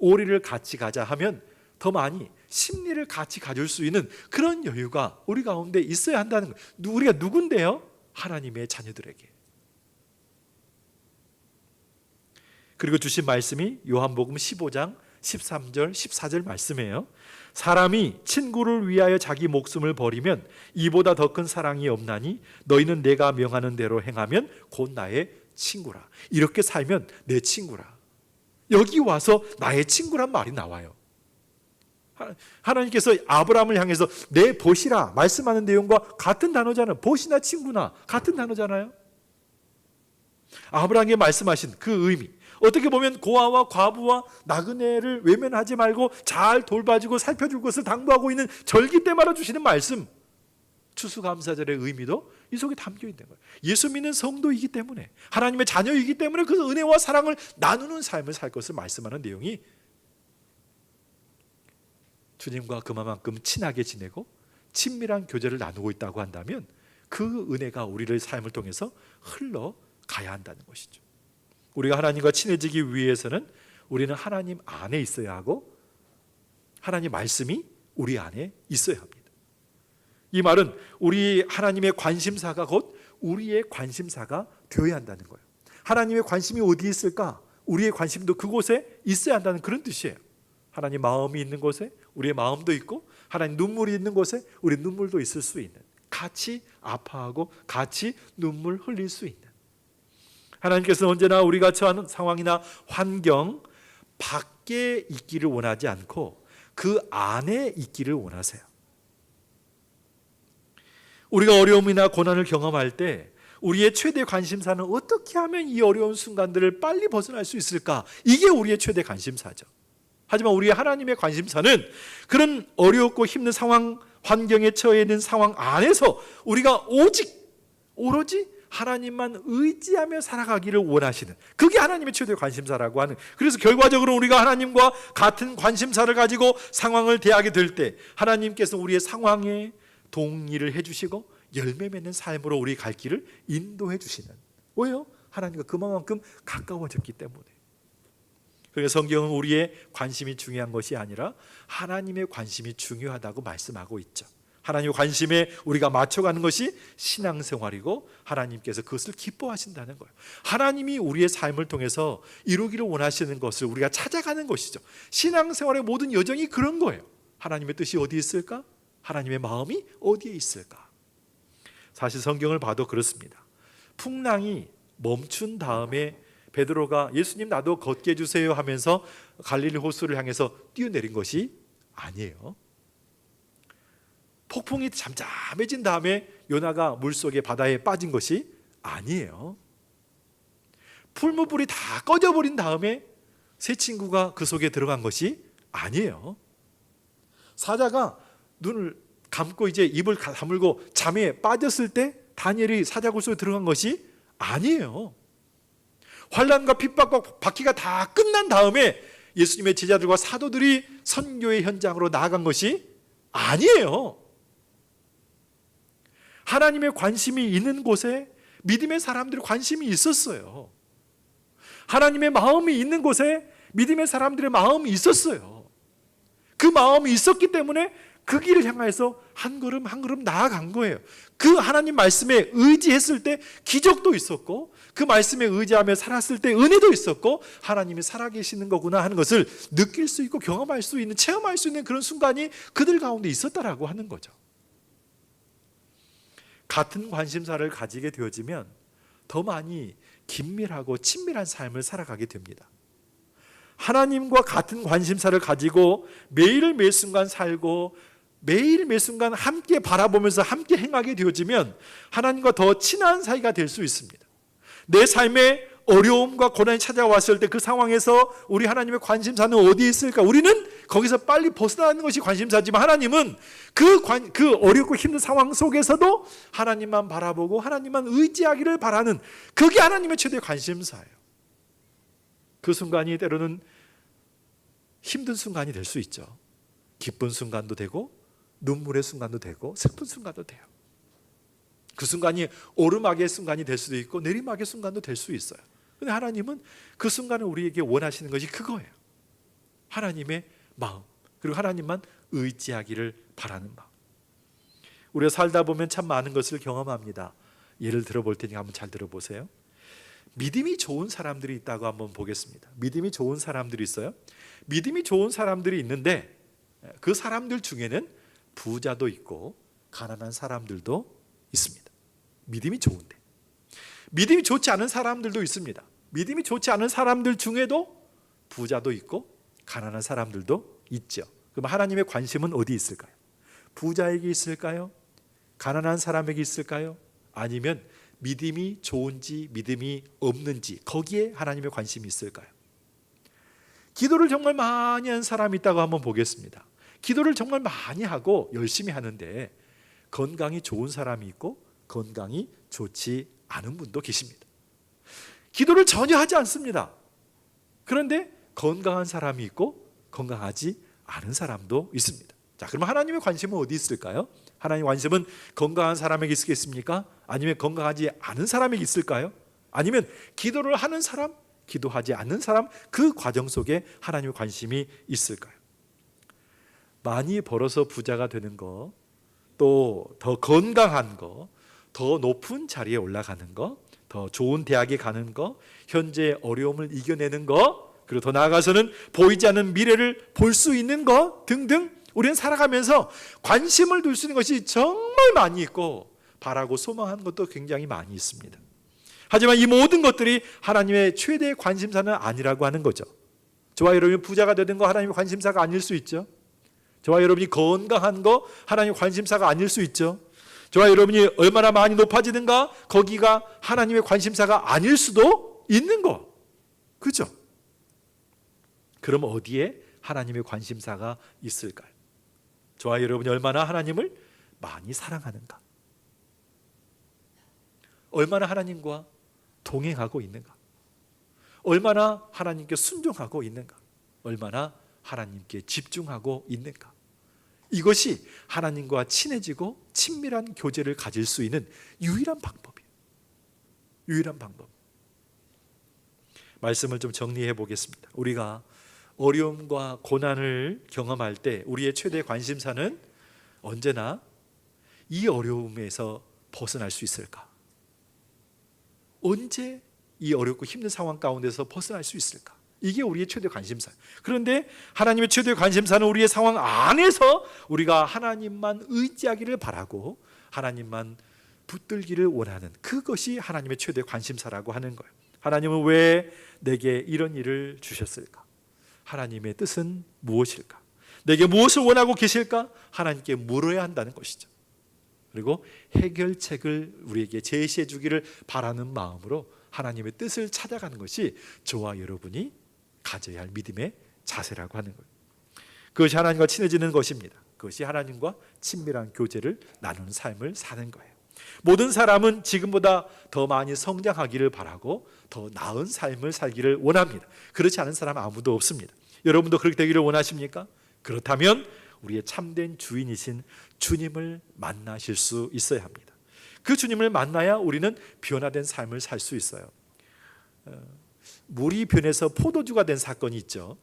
오리를 같이 가자 하면 더 많이 심리를 같이 가질 수 있는 그런 여유가 우리 가운데 있어야 한다는 거예요. 우리가 누군데요? 하나님의 자녀들에게. 그리고 주신 말씀이 요한복음 15장 13절 14절 말씀이에요. 사람이 친구를 위하여 자기 목숨을 버리면 이보다 더 큰 사랑이 없나니 너희는 내가 명하는 대로 행하면 곧 나의 친구라. 이렇게 살면 내 친구라. 여기 와서 나의 친구란 말이 나와요. 하나님께서 아브라함을 향해서 내 보시라 말씀하는 내용과 같은 단어잖아요. 보시나 친구나 같은 단어잖아요. 아브라함에게 말씀하신 그 의미, 어떻게 보면 고아와 과부와 나그네를 외면하지 말고 잘 돌봐주고 살펴줄 것을 당부하고 있는 절기 때마다 주시는 말씀, 추수감사절의 의미도 이 속에 담겨 있는 거예요. 예수 믿는 성도이기 때문에, 하나님의 자녀이기 때문에 그 은혜와 사랑을 나누는 삶을 살 것을 말씀하는 내용이 주님과 그만큼 친하게 지내고 친밀한 교제를 나누고 있다고 한다면 그 은혜가 우리를 삶을 통해서 흘러가야 한다는 것이죠. 우리가 하나님과 친해지기 위해서는 우리는 하나님 안에 있어야 하고 하나님 말씀이 우리 안에 있어야 합니다. 이 말은 우리 하나님의 관심사가 곧 우리의 관심사가 되어야 한다는 거예요. 하나님의 관심이 어디에 있을까? 우리의 관심도 그곳에 있어야 한다는 그런 뜻이에요. 하나님 마음이 있는 곳에 우리의 마음도 있고, 하나님 눈물이 있는 곳에 우리 눈물도 있을 수 있는, 같이 아파하고 같이 눈물 흘릴 수 있는, 하나님께서는 언제나 우리가 처한 상황이나 환경 밖에 있기를 원하지 않고 그 안에 있기를 원하세요. 우리가 어려움이나 고난을 경험할 때 우리의 최대 관심사는 어떻게 하면 이 어려운 순간들을 빨리 벗어날 수 있을까? 이게 우리의 최대 관심사죠. 하지만 우리 하나님의 관심사는 그런 어렵고 힘든 상황, 환경에 처해 있는 상황 안에서 우리가 오로지 하나님만 의지하며 살아가기를 원하시는, 그게 하나님의 최대 관심사라고 하는. 그래서 결과적으로 우리가 하나님과 같은 관심사를 가지고 상황을 대하게 될 때 하나님께서 우리의 상황에 동의를 해주시고 열매 맺는 삶으로 우리 갈 길을 인도해 주시는. 왜요? 하나님과 그만큼 가까워졌기 때문에. 그래서 성경은 우리의 관심이 중요한 것이 아니라 하나님의 관심이 중요하다고 말씀하고 있죠. 하나님의 관심에 우리가 맞춰가는 것이 신앙생활이고 하나님께서 그것을 기뻐하신다는 거예요. 하나님이 우리의 삶을 통해서 이루기를 원하시는 것을 우리가 찾아가는 것이죠. 신앙생활의 모든 여정이 그런 거예요. 하나님의 뜻이 어디에 있을까? 하나님의 마음이 어디에 있을까? 사실 성경을 봐도 그렇습니다. 풍랑이 멈춘 다음에 베드로가 예수님 나도 걷게 해주세요 하면서 갈릴리 호수를 향해서 뛰어내린 것이 아니에요. 폭풍이 잠잠해진 다음에 요나가 물속에 바다에 빠진 것이 아니에요. 풀무불이 다 꺼져버린 다음에 세 친구가 그 속에 들어간 것이 아니에요. 사자가 눈을 감고 이제 입을 다물고 잠에 빠졌을 때 다니엘이 사자굴 속에 들어간 것이 아니에요. 환난과 핍박과 박해가 다 끝난 다음에 예수님의 제자들과 사도들이 선교의 현장으로 나아간 것이 아니에요. 하나님의 관심이 있는 곳에 믿음의 사람들의 관심이 있었어요. 하나님의 마음이 있는 곳에 믿음의 사람들의 마음이 있었어요. 그 마음이 있었기 때문에 그 길을 향해서 한 걸음 한 걸음 나아간 거예요. 그 하나님 말씀에 의지했을 때 기적도 있었고, 그 말씀에 의지하며 살았을 때 은혜도 있었고, 하나님이 살아계시는 거구나 하는 것을 느낄 수 있고 경험할 수 있는, 체험할 수 있는 그런 순간이 그들 가운데 있었다라고 하는 거죠. 같은 관심사를 가지게 되어지면 더 많이 긴밀하고 친밀한 삶을 살아가게 됩니다. 하나님과 같은 관심사를 가지고 매일 매 순간 살고 매일 매 순간 함께 바라보면서 함께 행하게 되어지면 하나님과 더 친한 사이가 될 수 있습니다. 내 삶에 어려움과 고난이 찾아왔을 때 그 상황에서 우리 하나님의 관심사는 어디에 있을까? 우리는 거기서 빨리 벗어나는 것이 관심사지만 하나님은 그 어렵고 힘든 상황 속에서도 하나님만 바라보고 하나님만 의지하기를 바라는, 그게 하나님의 최대 관심사예요. 그 순간이 때로는 힘든 순간이 될 수 있죠. 기쁜 순간도 되고 눈물의 순간도 되고 슬픈 순간도 돼요. 그 순간이 오르막의 순간이 될 수도 있고 내리막의 순간도 될 수 있어요. 그런데 하나님은 그 순간을 우리에게 원하시는 것이 그거예요. 하나님의 마음, 그리고 하나님만 의지하기를 바라는 마음. 우리가 살다 보면 참 많은 것을 경험합니다. 예를 들어볼 테니까 한번 잘 들어보세요. 믿음이 좋은 사람들이 있다고 한번 보겠습니다. 믿음이 좋은 사람들이 있어요. 믿음이 좋은 사람들이 있는데 그 사람들 중에는 부자도 있고 가난한 사람들도 있습니다. 믿음이 좋은데. 믿음이 좋지 않은 사람들도 있습니다. 믿음이 좋지 않은 사람들 중에도 부자도 있고 가난한 사람들도 있죠. 그럼 하나님의 관심은 어디 있을까요? 부자에게 있을까요? 가난한 사람에게 있을까요? 아니면 믿음이 좋은지 믿음이 없는지 거기에 하나님의 관심이 있을까요? 기도를 정말 많이 한 사람이 있다고 한번 보겠습니다. 기도를 정말 많이 하고 열심히 하는데 건강이 좋은 사람이 있고 건강이 좋지 않은 분도 계십니다. 기도를 전혀 하지 않습니다. 그런데 건강한 사람이 있고 건강하지 않은 사람도 있습니다. 자, 그럼 하나님의 관심은 어디 있을까요? 하나님의 관심은 건강한 사람에게 있겠습니까? 아니면 건강하지 않은 사람에게 있을까요? 아니면 기도를 하는 사람, 기도하지 않는 사람, 그 과정 속에 하나님의 관심이 있을까요? 많이 벌어서 부자가 되는 거, 또 더 건강한 거, 더 높은 자리에 올라가는 거, 더 좋은 대학에 가는 거, 현재의 어려움을 이겨내는 거, 그리고 더 나아가서는 보이지 않는 미래를 볼 수 있는 거 등등 우리는 살아가면서 관심을 둘 수 있는 것이 정말 많이 있고 바라고 소망하는 것도 굉장히 많이 있습니다. 하지만 이 모든 것들이 하나님의 최대의 관심사는 아니라고 하는 거죠. 저와 여러분이 부자가 되는 거 하나님의 관심사가 아닐 수 있죠. 저와 여러분이 건강한 거 하나님의 관심사가 아닐 수 있죠. 저와 여러분이 얼마나 많이 높아지는가 거기가 하나님의 관심사가 아닐 수도 있는 거. 그죠? 그럼 어디에 하나님의 관심사가 있을까요? 저와 여러분이 얼마나 하나님을 많이 사랑하는가? 얼마나 하나님과 동행하고 있는가? 얼마나 하나님께 순종하고 있는가? 얼마나 하나님께 집중하고 있는가? 이것이 하나님과 친해지고 친밀한 교제를 가질 수 있는 유일한 방법이에요. 유일한 방법. 말씀을 좀 정리해 보겠습니다. 우리가 어려움과 고난을 경험할 때 우리의 최대 관심사는 언제나 이 어려움에서 벗어날 수 있을까? 언제 이 어렵고 힘든 상황 가운데서 벗어날 수 있을까? 이게 우리의 최대 관심사예요. 그런데 하나님의 최대 관심사는 우리의 상황 안에서 우리가 하나님만 의지하기를 바라고 하나님만 붙들기를 원하는 그것이 하나님의 최대 관심사라고 하는 거예요. 하나님은 왜 내게 이런 일을 주셨을까? 하나님의 뜻은 무엇일까? 내게 무엇을 원하고 계실까? 하나님께 물어야 한다는 것이죠. 그리고 해결책을 우리에게 제시해 주기를 바라는 마음으로 하나님의 뜻을 찾아가는 것이 저와 여러분이 가져야 할 믿음의 자세라고 하는 거예요. 그것이 하나님과 친해지는 것입니다. 그것이 하나님과 친밀한 교제를 나누는 삶을 사는 거예요. 모든 사람은 지금보다 더 많이 성장하기를 바라고 더 나은 삶을 살기를 원합니다. 그렇지 않은 사람 아무도 없습니다. 여러분도 그렇게 되기를 원하십니까? 그렇다면 우리의 참된 주인이신 주님을 만나실 수 있어야 합니다. 그 주님을 만나야 우리는 변화된 삶을 살 수 있어요. 물이 변해서 포도주가 된 사건이 있죠.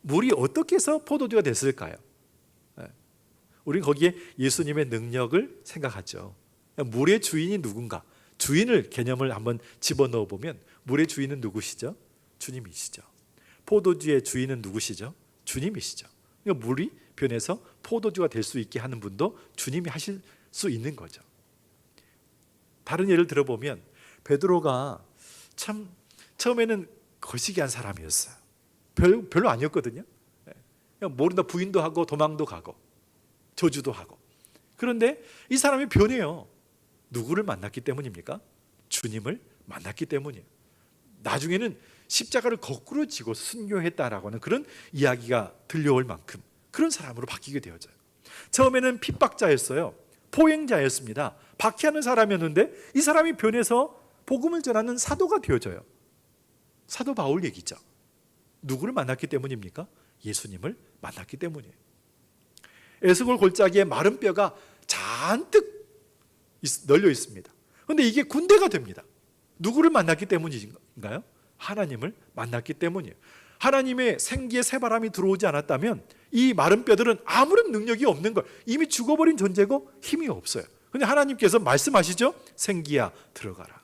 물이 어떻게 해서 포도주가 됐을까요? 우리는 거기에 예수님의 능력을 생각하죠. 물의 주인이 누군가? 주인을 개념을 한번 집어넣어 보면 물의 주인은 누구시죠? 주님이시죠. 포도주의 주인은 누구시죠? 주님이시죠. 그러니까 물이 변해서 포도주가 될 수 있게 하는 분도 주님이 하실 수 있는 거죠. 다른 예를 들어보면 베드로가 참 처음에는 거시기한 사람이었어요. 별로 아니었거든요. 그냥 모른다 부인도 하고 도망도 가고 저주도 하고. 그런데 이 사람이 변해요. 누구를 만났기 때문입니까? 주님을 만났기 때문이에요. 나중에는 십자가를 거꾸로 지고 순교했다라고 하는 그런 이야기가 들려올 만큼 그런 사람으로 바뀌게 되어져요. 처음에는 핍박자였어요. 포행자였습니다. 박해하는 사람이었는데 이 사람이 변해서 복음을 전하는 사도가 되어져요. 사도 바울 얘기죠. 누구를 만났기 때문입니까? 예수님을 만났기 때문이에요. 에스골 골짜기에 마른 뼈가 잔뜩 널려 있습니다. 그런데 이게 군대가 됩니다. 누구를 만났기 때문인가요? 하나님을 만났기 때문이에요. 하나님의 생기의 새바람이 들어오지 않았다면 이 마른 뼈들은 아무런 능력이 없는 걸, 이미 죽어버린 존재고 힘이 없어요. 근데 하나님께서 말씀하시죠. 생기야 들어가라.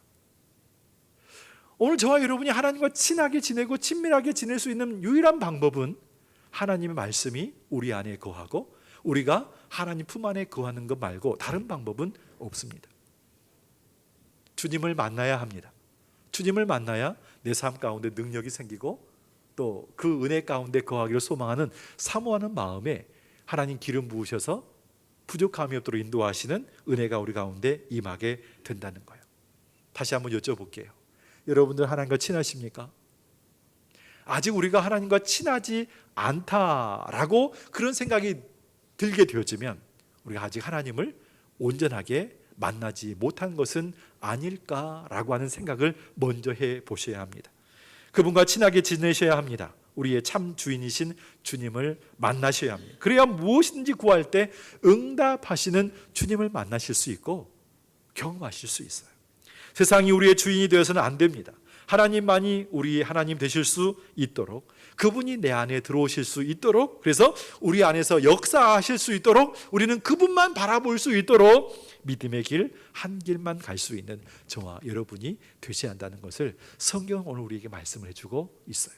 오늘 저와 여러분이 하나님과 친하게 지내고 친밀하게 지낼 수 있는 유일한 방법은 하나님의 말씀이 우리 안에 거하고 우리가 하나님 품 안에 거하는 것 말고 다른 방법은 없습니다. 주님을 만나야 합니다. 주님을 만나야 내 삶 가운데 능력이 생기고 또 그 은혜 가운데 거하기를 소망하는 사모하는 마음에 하나님 기름 부으셔서 부족함이 없도록 인도하시는 은혜가 우리 가운데 임하게 된다는 거예요. 다시 한번 여쭤볼게요. 여러분들 하나님과 친하십니까? 아직 우리가 하나님과 친하지 않다라고 그런 생각이 들게 되어지면 우리가 아직 하나님을 온전하게 만나지 못한 것은 아닐까라고 하는 생각을 먼저 해 보셔야 합니다. 그분과 친하게 지내셔야 합니다. 우리의 참 주인이신 주님을 만나셔야 합니다. 그래야 무엇이든지 구할 때 응답하시는 주님을 만나실 수 있고 경험하실 수 있어요. 세상이 우리의 주인이 되어서는 안 됩니다. 하나님만이 우리의 하나님 되실 수 있도록, 그분이 내 안에 들어오실 수 있도록, 그래서 우리 안에서 역사하실 수 있도록 우리는 그분만 바라볼 수 있도록 믿음의 길 한 길만 갈 수 있는 저와 여러분이 되셔야 한다는 것을 성경은 오늘 우리에게 말씀을 해주고 있어요.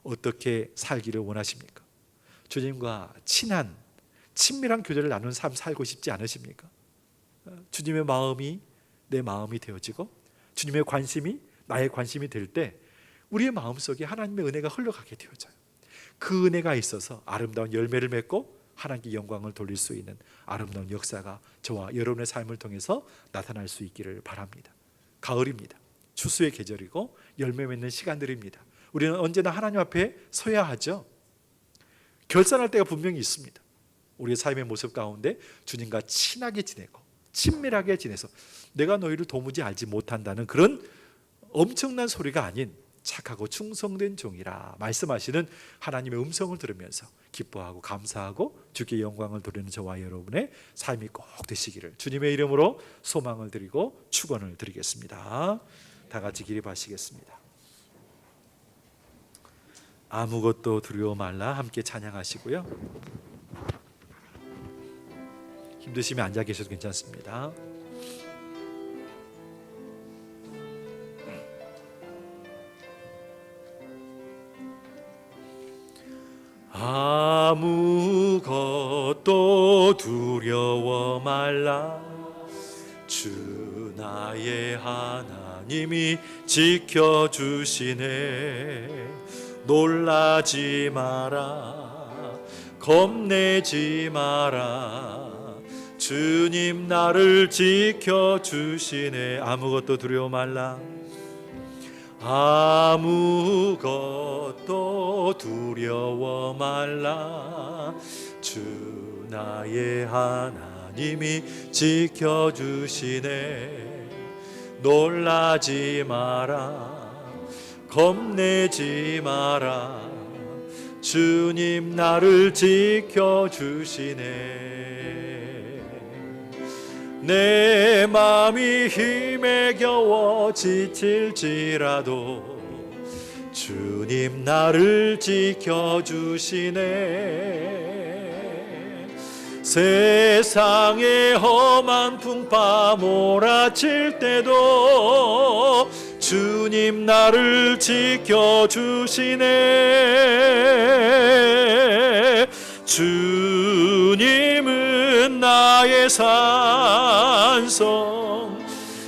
어떻게 살기를 원하십니까? 주님과 친한 친밀한 교제를 나누는 삶 살고 싶지 않으십니까? 주님의 마음이 내 마음이 되어지고 주님의 관심이 나의 관심이 될 때 우리의 마음속에 하나님의 은혜가 흘러가게 되어져요. 그 은혜가 있어서 아름다운 열매를 맺고 하나님께 영광을 돌릴 수 있는 아름다운 역사가 저와 여러분의 삶을 통해서 나타날 수 있기를 바랍니다. 가을입니다. 추수의 계절이고 열매 맺는 시간들입니다. 우리는 언제나 하나님 앞에 서야 하죠. 결산할 때가 분명히 있습니다. 우리의 삶의 모습 가운데 주님과 친하게 지내고 친밀하게 지내서 내가 너희를 도무지 알지 못한다는 그런 엄청난 소리가 아닌 착하고 충성된 종이라 말씀하시는 하나님의 음성을 들으면서 기뻐하고 감사하고 주께 영광을 돌리는 저와 여러분의 삶이 꼭 되시기를 주님의 이름으로 소망을 드리고 축원을 드리겠습니다. 다 같이 기립하시겠습니다. 아무것도 두려워 말라 함께 찬양하시고요. 힘드시면 앉아 계셔도 괜찮습니다. 아무것도 두려워 말라 주 나의 하나님이 지켜주시네 놀라지 마라 겁내지 마라 주님 나를 지켜주시네 아무것도 두려워 말라 아무것도 두려워 말라 주 나의 하나님이 지켜주시네 놀라지 마라 겁내지 마라 주님 나를 지켜주시네 내 맘이 힘에 겨워 지칠지라도 주님 나를 지켜주시네 세상의 험한 풍파 몰아칠 때도 주님 나를 지켜주시네 주님은 나의 산성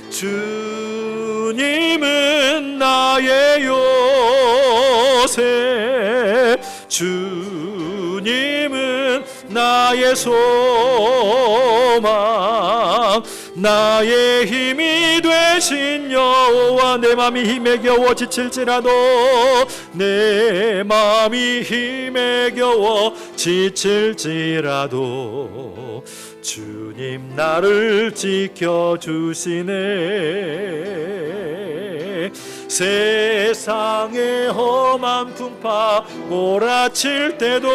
주님은 나의 요새 주님은 나의 소망 나의 힘이 되신 여호와 내 맘이 힘에 겨워 지칠지라도 내 맘이 힘에 겨워 지칠지라도 주님 나를 지켜주시네 세상의 험한 풍파 몰아칠 때도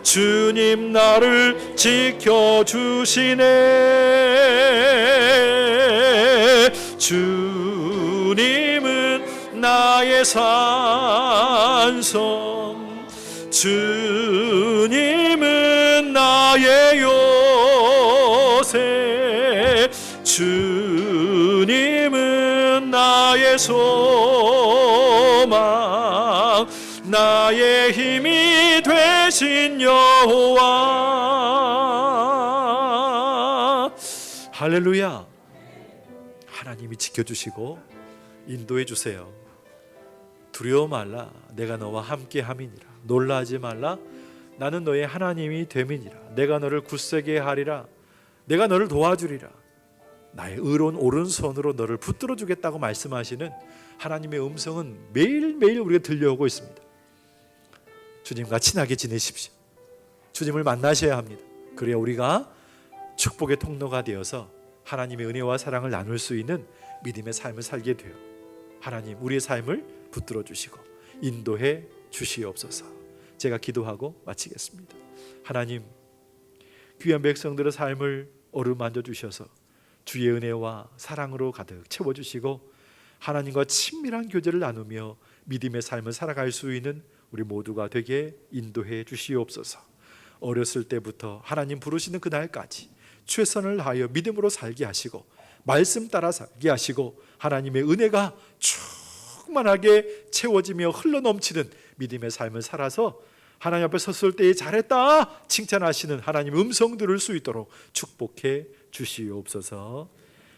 주님 나를 지켜주시네 주님은 나의 산성, 주님은 나의 요새, 주님은 나의 소망, 나의 힘이 되신 여호와. 할렐루야. 하나님이 지켜주시고 인도해 주세요. 두려워 말라, 내가 너와 함께 함이니라. 놀라지 말라, 나는 너의 하나님이 됨이니라. 내가 너를 굳세게 하리라. 내가 너를 도와주리라. 나의 의로운 오른손으로 너를 붙들어 주겠다고 말씀하시는 하나님의 음성은 매일매일 우리가 들려오고 있습니다. 주님과 친하게 지내십시오. 주님을 만나셔야 합니다. 그래야 우리가 축복의 통로가 되어서 하나님의 은혜와 사랑을 나눌 수 있는 믿음의 삶을 살게 돼요. 하나님, 우리의 삶을 붙들어 주시고 인도해 주시옵소서. 제가 기도하고 마치겠습니다. 하나님, 귀한 백성들의 삶을 어루만져 주셔서 주의 은혜와 사랑으로 가득 채워주시고 하나님과 친밀한 교제를 나누며 믿음의 삶을 살아갈 수 있는 우리 모두가 되게 인도해 주시옵소서. 어렸을 때부터 하나님 부르시는 그날까지 최선을 다하여 믿음으로 살게 하시고 말씀 따라 살게 하시고 하나님의 은혜가 충만하게 채워지며 흘러넘치는 믿음의 삶을 살아서 하나님 앞에 섰을 때에 잘했다 칭찬하시는 하나님의 음성 들을 수 있도록 축복해 주시옵소서.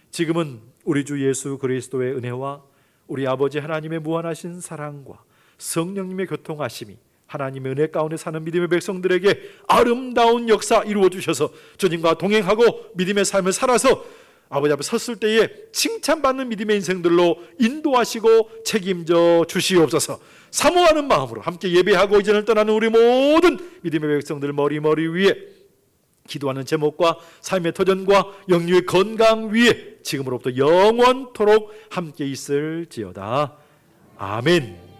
지금은 우리 주 예수 그리스도의 은혜와 우리 아버지 하나님의 무한하신 사랑과 성령님의 교통하심이 하나님의 은혜 가운데 사는 믿음의 백성들에게 아름다운 역사 이루어 주셔서 주님과 동행하고 믿음의 삶을 살아서 아버지 앞에 섰을 때에 칭찬받는 믿음의 인생들로 인도하시고 책임져 주시옵소서. 사모하는 마음으로 함께 예배하고 이전을 떠나는 우리 모든 믿음의 백성들 머리 위에 기도하는 제목과 삶의 터전과 영유의 건강 위에 지금으로부터 영원토록 함께 있을지어다. 아멘.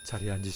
자리에 앉으시고